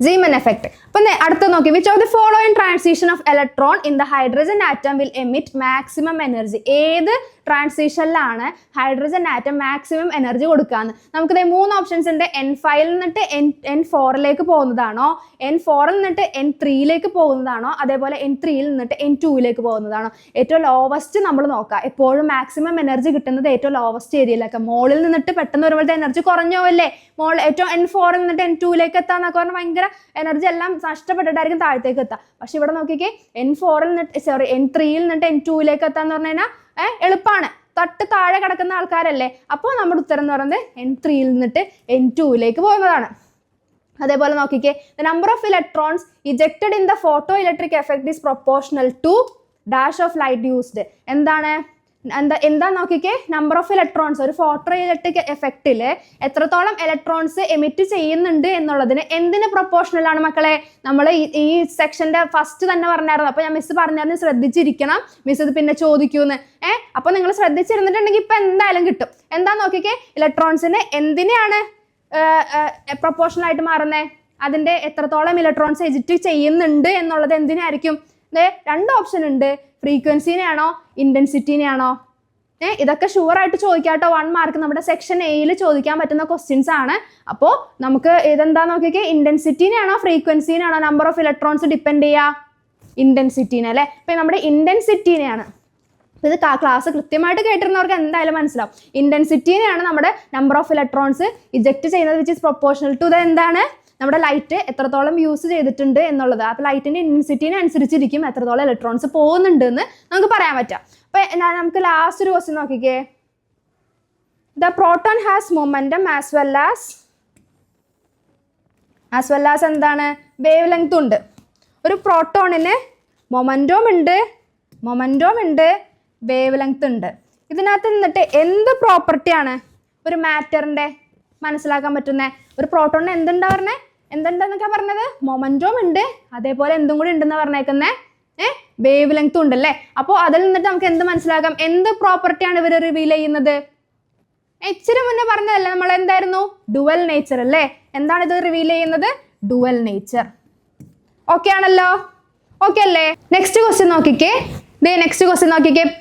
Zeeman effect. അപ്പൊ അടുത്ത നോക്കി, which of the following transition of electron in the hydrogen atom will emit maximum energy? ഏത് ട്രാൻസിഷനിലാണ് ഹൈഡ്രജൻ ആറ്റം മാക്സിമം എനർജി കൊടുക്കാന്ന്? നമുക്ക് 3 ഓപ്ഷൻസ് ഉണ്ട്. N5 നിന്നിട്ട് N4ലേക്ക് പോകുന്നതാണോ, N4 നിന്നിട്ട് N3ലേക്ക് പോകുന്നതാണോ, അതേപോലെ N3യിൽ നിന്നിട്ട് N2ലേക്ക് പോകുന്നതാണോ? ഏറ്റവും ലോവസ്റ്റ് നമ്മൾ നോക്കാം. എപ്പോഴും മാക്സിമം എനർജി കിട്ടുന്നത് ഏറ്റവും ലോവസ്റ്റ് ഏരിയയിലൊക്കെ. മോളിൽ നിന്നിട്ട് പെട്ടെന്ന് വരുമ്പോഴത്തെ എനർജി കുറഞ്ഞു പോവല്ലേ? ഏറ്റവും N4ൽ നിന്നിട്ട് N2ലേക്ക് എത്താന്നൊക്കെ പറഞ്ഞാൽ ഭയങ്കര എനർജി എല്ലാം നഷ്ടപ്പെട്ടിട്ടായിരിക്കും താഴത്തേക്ക് എത്താം. പക്ഷെ ഇവിടെ നോക്കിക്കേ, N3യിൽ നിന്നിട്ട് N2ലേക്ക് എത്താന്ന് പറഞ്ഞു കഴിഞ്ഞാൽ എളുപ്പമാണ്. തൊട്ട് താഴെ കിടക്കുന്ന ആൾക്കാരല്ലേ. അപ്പോൾ നമ്മുടെ ഉത്തരം എന്ന് പറയുന്നത് N3യിൽ നിന്നിട്ട് N2ലേക്ക് പോകുന്നതാണ്. അതേപോലെ നോക്കിക്കേ, the number of electrons ejected in the photo electric effect is proportional to dash of light used. എന്താ നോക്കിക്കേ, നമ്പർ ഓഫ് ഇലക്ട്രോൺസ് ഒരു ഫോട്ടോ ഇലക്ട്രിക് എഫക്റ്റിൽ എത്രത്തോളം ഇലക്ട്രോൺസ് എമിറ്റ് ചെയ്യുന്നുണ്ട് എന്നുള്ളതിന് എന്തിന് പ്രൊപ്പോർഷണൽ ആണ് മക്കളെ? നമ്മൾ ഈ സെക്ഷന്റെ ഫസ്റ്റ് തന്നെ പറഞ്ഞായിരുന്നു. അപ്പൊ ഞാൻ മിസ് പറഞ്ഞായിരുന്നു ശ്രദ്ധിച്ചിരിക്കണം, മിസ് ഇത് പിന്നെ ചോദിക്കൂന്ന്. അപ്പൊ നിങ്ങൾ ശ്രദ്ധിച്ചിരുന്നിട്ടുണ്ടെങ്കിൽ ഇപ്പൊ എന്തായാലും കിട്ടും. എന്താ നോക്കിക്കേ, ഇലക്ട്രോൺസിന് എന്തിനാണ് പ്രൊപ്പോർഷണൽ ആയിട്ട് മാറുന്നത്? അതിന്റെ എത്രത്തോളം ഇലക്ട്രോൺസ് എജിറ്റ് ചെയ്യുന്നുണ്ട് എന്നുള്ളത് എന്തിനായിരിക്കും? 2 ഓപ്ഷൻ ഉണ്ട്. ഫ്രീക്വൻസിനെയാണോ ഇൻറ്റൻസിറ്റിനെയാണോ? ഇതൊക്കെ ഷുവർ ആയിട്ട് ചോദിക്കാട്ടോ. 1 മാർക്ക് നമ്മുടെ സെക്ഷൻ എയിൽ ചോദിക്കാൻ പറ്റുന്ന ക്വസ്റ്റ്യൻസ് ആണ്. അപ്പോൾ നമുക്ക് ഇതെന്താ നോക്കിക്കേ, ഇൻറ്റൻസിറ്റിനെയാണോ ഫ്രീക്വൻസിനെയാണോ നമ്പർ ഓഫ് ഇലക്ട്രോൺസ് ഡിപ്പെൻഡ് ചെയ്യുക? ഇൻറ്റൻസിറ്റിനെ അല്ലേ? ഇപ്പം നമ്മുടെ ഇൻറ്റൻസിറ്റിനെയാണ്. ഇത് ക്ലാസ് കൃത്യമായിട്ട് കേട്ടിരുന്നവർക്ക് എന്തായാലും മനസ്സിലാവും. ഇൻറ്റൻസിറ്റിനെയാണ് നമ്മുടെ നമ്പർ ഓഫ് ഇലക്ട്രോൺസ് ഇജക്ട് ചെയ്യുന്നത്, which is proportional to the എന്താണ് നമ്മുടെ ലൈറ്റ് എത്രത്തോളം യൂസ് ചെയ്തിട്ടുണ്ട് എന്നുള്ളത്. അപ്പോൾ ലൈറ്റിന്റെ ഇൻറ്റൻസിറ്റിനെ അനുസരിച്ചിരിക്കും എത്രത്തോളം ഇലക്ട്രോൺസ് പോകുന്നുണ്ട് എന്ന് നമുക്ക് പറയാൻ പറ്റാം. അപ്പൊ നമുക്ക് ലാസ്റ്റ് ഒരു ക്വസ്റ്റ്യൻ നോക്കിക്കേ. The proton has momentum as well as എന്താണ്? വേവ് ലെങ്ത് ഉണ്ട്. ഒരു പ്രോട്ടോണിന് മൊമെന്റോം ഉണ്ട്, വേവ് ലെങ്ത് ഉണ്ട്. ഇതിനകത്ത് നിന്നിട്ട് എന്ത് പ്രോപ്പർട്ടിയാണ് ഒരു മാറ്ററിന്റെ മനസ്സിലാക്കാൻ പറ്റുന്നത്? ഒരു പ്രോട്ടോണിന് എന്തുണ്ടെന്നൊക്കെ പറഞ്ഞത്? മൊമെന്റോം ഉണ്ട്, അതേപോലെ എന്തും കൂടി ഉണ്ടെന്ന് പറഞ്ഞേക്കുന്നത് വേവ് ലെങ്ത് ഉണ്ടല്ലേ. അപ്പോൾ അതിൽ നിന്നിട്ട് നമുക്ക് എന്ത് മനസ്സിലാക്കാം? എന്ത് പ്രോപ്പർട്ടിയാണ് ഇവർ റിവീൽ ചെയ്യുന്നത്? ഇച്ചിരി മുന്നേ പറഞ്ഞതല്ലേ നമ്മൾ, എന്തായിരുന്നു? ഡുവൽ നേച്ചർ അല്ലേ? എന്താണ് ഇത് റിവീൽ ചെയ്യുന്നത്? Dual nature. ഓക്കെ ആണല്ലോ? ഓക്കെ അല്ലേ? നെക്സ്റ്റ് ക്വസ്റ്റ്യൻ നോക്കിക്കേ.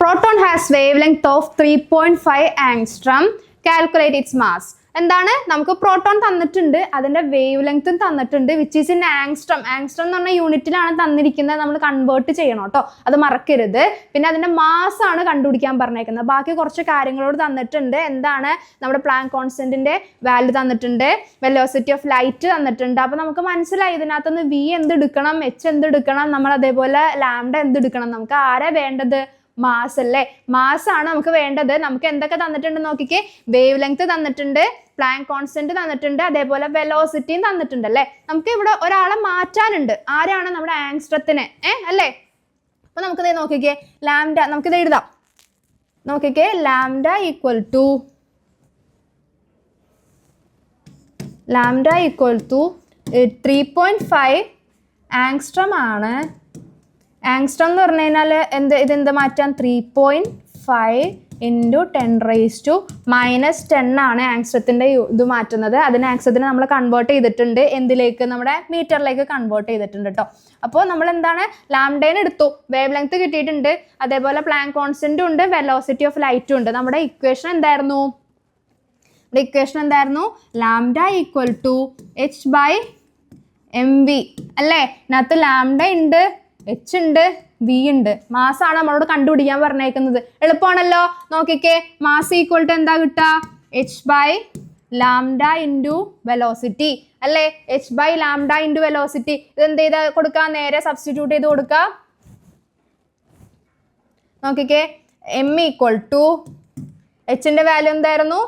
Proton has wave length of 3.5 angstrom. Calculate it's mass. എന്താണ്? നമുക്ക് പ്രോട്ടോൺ തന്നിട്ടുണ്ട്, അതിന്റെ വേവ് ലെങ്ത്തും തന്നിട്ടുണ്ട്, which is in angstrom. Angstrom എന്ന് പറഞ്ഞ യൂണിറ്റിലാണ് തന്നിരിക്കുന്നത്. നമ്മൾ കൺവേർട്ട് ചെയ്യണം കേട്ടോ, അത് മറക്കരുത്. പിന്നെ അതിന്റെ മാസ് ആണ് കണ്ടുപിടിക്കാൻ പറഞ്ഞേക്കുന്നത്. ബാക്കി കുറച്ച് കാര്യങ്ങളോട് തന്നിട്ടുണ്ട്. എന്താണ്? നമ്മുടെ പ്ലാങ്ക് കോൺസ്റ്റന്റിന്റെ വാല്യൂ തന്നിട്ടുണ്ട്, വെലോസിറ്റി ഓഫ് ലൈറ്റ് തന്നിട്ടുണ്ട്. അപ്പൊ നമുക്ക് മനസ്സിലായി ഇതിനകത്തുനിന്ന് വി എന്തെടുക്കണം, എച്ച് എന്തെടുക്കണം, നമ്മൾ അതേപോലെ ലാംഡ എന്തെടുക്കണം. നമുക്ക് ആരാ വേണ്ടത്? മാസ് അല്ലേ? മാസ് ആണ് നമുക്ക് വേണ്ടത്. നമുക്ക് എന്തൊക്കെ തന്നിട്ടുണ്ട് നോക്കിക്കേ. വേവ് ലെങ്ത് തന്നിട്ടുണ്ട്, പ്ലാങ്ക് കോൺസ്റ്റന്റ് തന്നിട്ടുണ്ട്, അതേപോലെ വെലോസിറ്റിയും തന്നിട്ടുണ്ട് അല്ലേ? നമുക്ക് ഇവിടെ ഒരാളെ മാറ്റാനുണ്ട്. ആരാണ്? നമ്മുടെ ആങ്സ്ട്രത്തിനെ അല്ലേ? അപ്പൊ നമുക്കിത് നോക്കിക്കേ, ലാംഡ നമുക്കിത് എഴുതാം. നോക്കിക്കേ, ലാംഡ ഈക്വൽ ടു 3.5 ആങ്സ്ട്രം ആണ്. ആങ്സ്ട്രം എന്ന് പറഞ്ഞു കഴിഞ്ഞാൽ ഇതെന്ത് മാറ്റാം? 3.5 ഇൻറ്റു 10⁻⁻10 ആണ് ആങ്സ്ട്രത്തിൻ്റെ ഇത് മാറ്റുന്നത്. അതിന് ആങ്സ്ട്രത്തിനെ നമ്മൾ കൺവേർട്ട് ചെയ്തിട്ടുണ്ട് എന്തിലേക്ക്? നമ്മുടെ മീറ്ററിലേക്ക് കൺവേർട്ട് ചെയ്തിട്ടുണ്ട് കേട്ടോ. അപ്പോൾ നമ്മൾ എന്താണ്? ലാംഡേനെ എടുത്തു, വേവ് ലെങ്ത് കിട്ടിയിട്ടുണ്ട്, അതേപോലെ പ്ലാങ്ക് കോൺസ്റ്റന്റും ഉണ്ട്, വെലോസിറ്റി ഓഫ് ലൈറ്റും ഉണ്ട്. നമ്മുടെ ഇക്വേഷൻ എന്തായിരുന്നു? ലാംഡ ഈക്വൽ ടു h/mv അല്ലേ? ഇതിനകത്ത് ലാംഡ ഉണ്ട്, എച്ച് ഉണ്ട്, വി ഉണ്ട്. മാസാണ് നമ്മളോട് കണ്ടുപിടിക്കാൻ പറഞ്ഞേക്കുന്നത്. എളുപ്പമാണല്ലോ? നോക്കിക്കേ, മാസ് ഈക്വൽ ടു എന്താ കിട്ടുക? h/λ ഇൻറ്റു വെലോസിറ്റി അല്ലേ? h/λ into velocity. ഇത് എന്ത് ചെയ്ത് കൊടുക്കുക? നേരെ സബ്സ്റ്റിറ്റ്യൂട്ട് ചെയ്ത് കൊടുക്കുക. നോക്കിക്കേ, m ഈക്വൽ ടു എച്ചിൻ്റെ വാല്യൂ എന്തായിരുന്നു?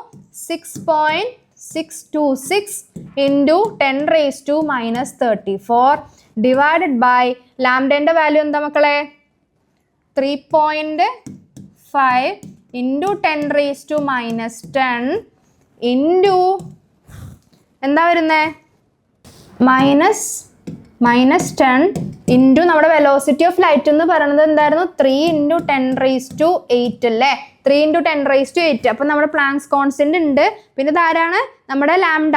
6.626 ഇൻറ്റു 10⁻⁻34 ഡിവൈഡഡ് ബൈ ലാംഡേൻ്റെ വാല്യൂ എന്താ മക്കളെ? 3.5 ഇൻറ്റു 10⁻10 ഇൻറ്റു എന്താ വരുന്നേ? -10 ഇൻറ്റു നമ്മുടെ വെലോസിറ്റി ഓഫ് ലൈറ്റ് എന്ന് പറയുന്നത് എന്തായിരുന്നു? 3 ഇൻറ്റു 10⁸8 അല്ലേ? 3 ഇൻറ്റു 10⁸8. അപ്പം നമ്മുടെ പ്ലാങ്ക്സ് കോൺസ്റ്റന്റ് ഉണ്ട്. പിന്നെ ഇതാരാണ്? നമ്മുടെ ലാംഡ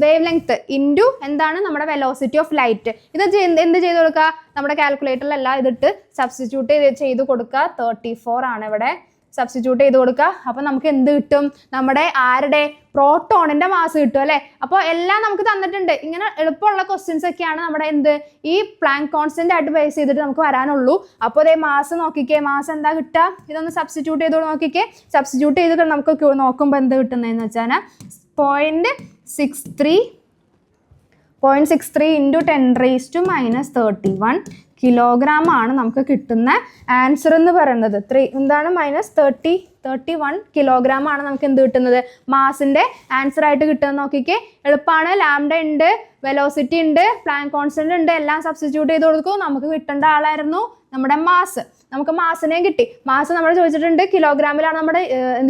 വേവ് ലെങ്ത് ഇൻറ്റു എന്താണ്? നമ്മുടെ വെലോസിറ്റി ഓഫ് ലൈറ്റ്. ഇത് എന്ത് ചെയ്ത് കൊടുക്കുക? നമ്മുടെ കാൽക്കുലേറ്ററിലെല്ലാം ഇതിട്ട് സബ്സ്റ്റിറ്റ്യൂട്ട് ചെയ്ത് കൊടുക്കുക. 34 ആണ് ഇവിടെ. സബ്സ്റ്റിറ്റ്യൂട്ട് ചെയ്ത് കൊടുക്കുക. അപ്പോൾ നമുക്ക് എന്ത് കിട്ടും? നമ്മുടെ ആരുടെ? പ്രോട്ടോണിന്റെ മാസ് കിട്ടും അല്ലേ? അപ്പോൾ എല്ലാം നമുക്ക് തന്നിട്ടുണ്ട്. ഇങ്ങനെ എളുപ്പമുള്ള ക്വസ്റ്റ്യൻസ് ഒക്കെയാണ് നമ്മുടെ എന്ത് ഈ പ്ലാങ്ക് കോൺസ്റ്റന്റ് ആയിട്ട് ബേസ് ചെയ്തിട്ട് നമുക്ക് വരാനുള്ളൂ. അപ്പോൾ അതേ മാസ് നോക്കിക്കേ, മാസ് എന്താ കിട്ടുക? ഇതൊന്ന് സബ്സ്റ്റിറ്റ്യൂട്ട് ചെയ്തോളൂ. നോക്കിക്കേ, സബ്സ്റ്റിറ്റ്യൂട്ട് ചെയ്തിട്ട് നമുക്ക് നോക്കുമ്പോൾ എന്ത് കിട്ടുന്നതെന്ന് വെച്ചാൽ 0.63 ഇൻറ്റു 10⁻⁻31 കിലോഗ്രാം ആണ് നമുക്ക് കിട്ടുന്ന ആൻസർ എന്ന് പറയുന്നത്. എന്താണ്? -31 കിലോഗ്രാം ആണ് നമുക്ക് എന്ത് കിട്ടുന്നത്? മാസിന്റെ ആൻസർ ആയിട്ട് കിട്ടുന്നത്. നോക്കിക്കേ, എളുപ്പമാണ്. ലാംഡ ഉണ്ട്, വെലോസിറ്റി ഉണ്ട്, പ്ലാങ്ക് കോൺസ്റ്റന്റ് ഉണ്ട്, എല്ലാം സബ്സ്റ്റിറ്റ്യൂട്ട് ചെയ്ത് കൊടുക്കും. നമുക്ക് കിട്ടേണ്ട ആളായിരുന്നു നമ്മുടെ മാസ്. നമുക്ക് മാസിനെയും കിട്ടി. മാസ് നമ്മൾ ചോദിച്ചിട്ടുണ്ട്, കിലോഗ്രാമിലാണ് നമ്മുടെ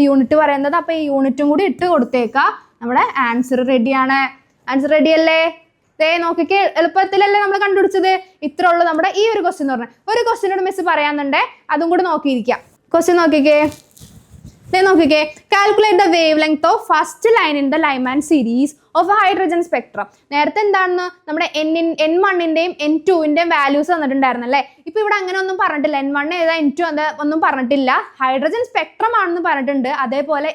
യൂണിറ്റ് പറയുന്നത്. അപ്പോൾ ഈ യൂണിറ്റും കൂടി ഇട്ട് കൊടുത്തേക്കാം. നമ്മുടെ ആൻസർ റെഡിയാണ്. ആൻസർ റെഡി അല്ലേ? ദേ നോക്കിക്കേ, എളുപ്പത്തിലല്ലേ നമ്മൾ കണ്ടുപിടിച്ചത്. ഇത്ര ഉള്ളൂ നമ്മുടെ ഈ ഒരു ക്വസ്റ്റ്യൻ എന്ന് പറഞ്ഞാൽ. ഒരു ക്വസ്റ്റ്യനോട് മിസ് പറയാന്നുണ്ടേ, അതും കൂടി നോക്കിയിരിക്കാം. ക്വസ്റ്റ്യൻ നോക്കിക്കേ, നോക്കിക്കേ. Calculate the wave length of first line in the Lyman series of hydrogen spectrum. നേരത്തെ എന്താണെന്ന് നമ്മുടെ N1ന്റെയും N2ന്റെയും വാല്യൂസ് തന്നിട്ടുണ്ടായിരുന്നു അല്ലേ? ഇപ്പൊ ഇവിടെ അങ്ങനെ ഒന്നും പറഞ്ഞിട്ടില്ല. N1 ഏതാ N2 എന്താ ഒന്നും പറഞ്ഞിട്ടില്ല. ഹൈഡ്രജൻ സ്പെക്ട്രം ആണെന്ന് പറഞ്ഞിട്ടുണ്ട്. അതേപോലെ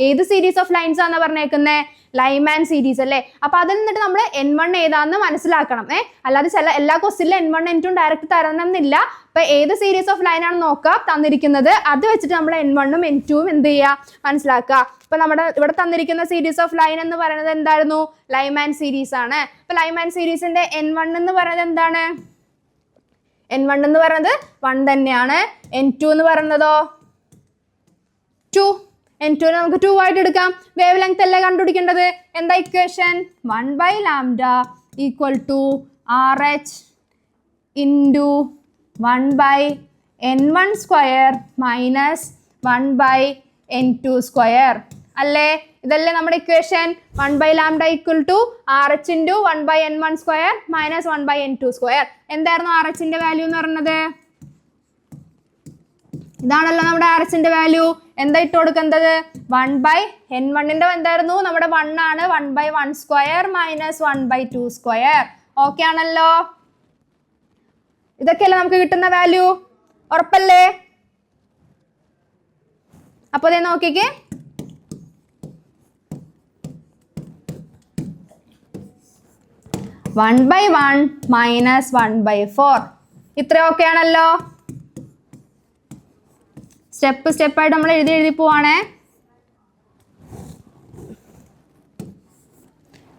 ഏത് സീരീസ് ഓഫ് ലൈൻസ് ആണെന്ന് പറഞ്ഞേക്കുന്നത്? ലൈമാൻ സീരീസ് അല്ലേ? അപ്പൊ അതിൽ നിന്നിട്ട് നമ്മൾ N1 ഏതാന്ന് മനസ്സിലാക്കണം. അല്ലാതെ എല്ലാ ക്വസ്റ്റ്യനിലും N1 N2 ഡയറക്റ്റ് തരണമെന്നില്ല. അപ്പൊ ഏത് സീരീസ് ഓഫ് ലൈൻ ആണ് നോക്കുക തന്നിരിക്കുന്നത്. അത് വെച്ചിട്ട് നമ്മൾ N1ഉം N2ഉം എന്ത് ചെയ്യുക? മനസ്സിലാക്കുക. ഇപ്പൊ നമ്മുടെ ഇവിടെ തന്നിരിക്കുന്ന സീരീസ് ഓഫ് ലൈൻ എന്ന് പറയുന്നത് എന്തായിരുന്നു? ലൈമാൻ സീരീസ് ആണ്. അപ്പൊ ലൈമാൻ സീരീസിന്റെ N1 എന്ന് പറയുന്നത് എന്താണ്? N1 എന്ന് പറയുന്നത് 1 തന്നെയാണ്. N2 എന്ന് പറയുന്നതോ 2. N2 നമുക്ക് 2 ആയിട്ട് എടുക്കാം. വേവ് ലെങ്ത് അല്ലേ കണ്ടുപിടിക്കേണ്ടത്. എന്താ equation? 1/λ equal to RH into 1/N1 square minus 1/N2 അല്ലേ? ഇതല്ലേ നമ്മുടെ equation. 1/λ equal to RH into 1/N1 square minus 1/N2. എന്തായിരുന്നു RHന്റെ വാല്യൂ എന്ന് പറയുന്നത്? ഇതാണല്ലോ നമ്മുടെ RHന്റെ വാല്യൂ. എന്താ ഇട്ട് കൊടുക്കുന്നത്? 1/N1ന്റെ എന്തായിരുന്നു? നമ്മുടെ 1 ആണ്. 1/1 സ്ക്വയർ മൈനസ് 1/2. ഓക്കെ ആണല്ലോ? ഇതൊക്കെയല്ലേ നമുക്ക് കിട്ടുന്ന വാല്യൂ. ഉറപ്പല്ലേ? അപ്പൊ അതേ നോക്കിക്കേ, (1/1 മൈനസ് 1/4) ഇത്രയൊക്കെ ആണല്ലോ. സ്റ്റെപ്പായിട്ട് നമ്മൾ എഴുതി പോവാണേ.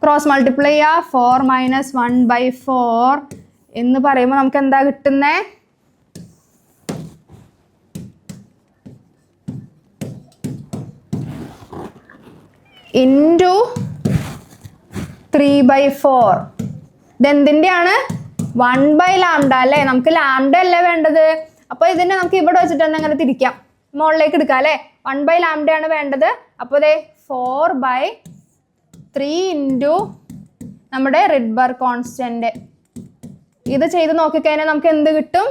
ക്രോസ് മൾട്ടിപ്ലൈ ചെയ്യുക. 4 മൈനസ് 1/4 എന്ന് പറയുമ്പോൾ നമുക്ക് എന്താ കിട്ടുന്നേ? ഇൻറ്റു 3/4. ഇതെന്തിൻ്റെയാണ്? 1/λ അല്ലേ? നമുക്ക് ലാംഡ അല്ലേ വേണ്ടത്. അപ്പോൾ ഇതിനെ നമുക്ക് ഇവിടെ വെച്ചിട്ട് തന്നെ അങ്ങനെ തിരിക്കാം, മുകളിലേക്ക് എടുക്കാം അല്ലേ? 1/λ ആണ് വേണ്ടത്. അപ്പോൾ ഇതേ 4/3 ഇൻറ്റു നമ്മുടെ റിഡ്ബർഗ് കോൺസ്റ്റന്റ്. ഇത് ചെയ്ത് നോക്കിക്കഴിഞ്ഞാൽ നമുക്ക് എന്ത് കിട്ടും?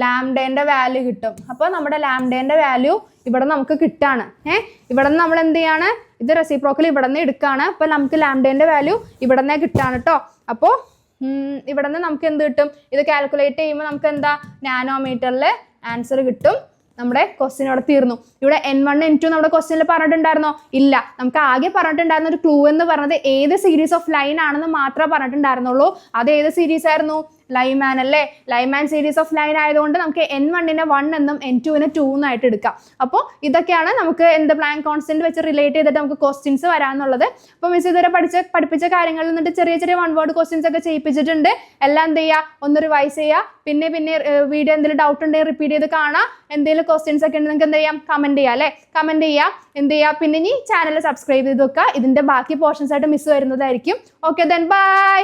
ലാംഡേൻ്റെ വാല്യൂ കിട്ടും. അപ്പോൾ നമ്മുടെ ലാംഡേൻ്റെ വാല്യൂ ഇവിടെ നമുക്ക് കിട്ടാണ്. ഇവിടെ നിന്ന് നമ്മൾ എന്ത് ചെയ്യാണ്? ഇത് റെസിപ്രോക്കൽ ഇവിടെ നിന്ന് എടുക്കുകയാണ്. അപ്പോൾ നമുക്ക് ലാംഡേൻ്റെ വാല്യൂ ഇവിടെ നിന്നേ കിട്ടാണ് കേട്ടോ. അപ്പോൾ ഇവിടെ നിന്ന് നമുക്ക് എന്ത് കിട്ടും? ഇത് കാൽക്കുലേറ്റ് ചെയ്യുമ്പോൾ നമുക്ക് എന്താ? നാനോമീറ്ററിൽ ആൻസർ കിട്ടും. നമ്മുടെ ക്വസ്റ്റ്യൻ ഇവിടെ തീർന്നു. ഇവിടെ N1 N2 നമ്മുടെ ക്വസ്റ്റ്യനിൽ പറഞ്ഞിട്ടുണ്ടായിരുന്നോ? ഇല്ല. നമുക്ക് ആകെ പറഞ്ഞിട്ടുണ്ടായിരുന്ന ഒരു ക്ലൂ എന്ന് പറഞ്ഞത് ഏത് സീരീസ് ഓഫ് ലൈൻ ആണെന്ന് മാത്രമേ പറഞ്ഞിട്ടുണ്ടായിരുന്നുള്ളൂ. അത് ഏത് സീരീസ് ആയിരുന്നു? ലൈമാൻ അല്ലേ, ലൈമാൻ സീരീസ് ഓഫ് ലൈൻ ആയതുകൊണ്ട് നമുക്ക് N1-നെ 1 എന്നും N2-നെ 2 എന്നായിട്ട് എടുക്കാം. അപ്പോൾ ഇതൊക്കെയാണ് നമുക്ക് എന്ത് പ്ലാങ്ക് കോൺസ്റ്റന്റ് വെച്ച് റിലേറ്റ് ചെയ്തിട്ട് നമുക്ക് ക്വസ്റ്റ്യൻസ് വരാന്നുള്ളത്. അപ്പോൾ മിസ് ഇതുവരെ പഠിപ്പിച്ച കാര്യങ്ങളിൽ നിന്നിട്ട് ചെറിയ ചെറിയ 1 വേർഡ് ക്വസ്റ്റ്യൻസ് ഒക്കെ ചെയ്യിപ്പിച്ചിട്ടുണ്ട്. എല്ലാം എന്ത് ചെയ്യുക, ഒന്ന് റിവൈസ് ചെയ്യുക. പിന്നെ വീഡിയോ എന്തെങ്കിലും ഡൗട്ട് ഉണ്ടെങ്കിൽ റിപ്പീറ്റ് ചെയ്ത് കാണാം. എന്തെങ്കിലും ക്വസ്റ്റ്യൻസ് ഒക്കെ ഉണ്ടെങ്കിൽ നിങ്ങൾക്ക് എന്ത് ചെയ്യാം, കമന്റ് ചെയ്യാം അല്ലേ, കമന്റ് ചെയ്യാം. എന്ത് ചെയ്യുക, പിന്നെ ഈ ചാനൽ സബ്സ്ക്രൈബ് ചെയ്ത് വെക്കുക. ഇതിന്റെ ബാക്കി പോർഷൻസ് ആയിട്ട് മിസ് വരുന്നതായിരിക്കും. Okay then bye.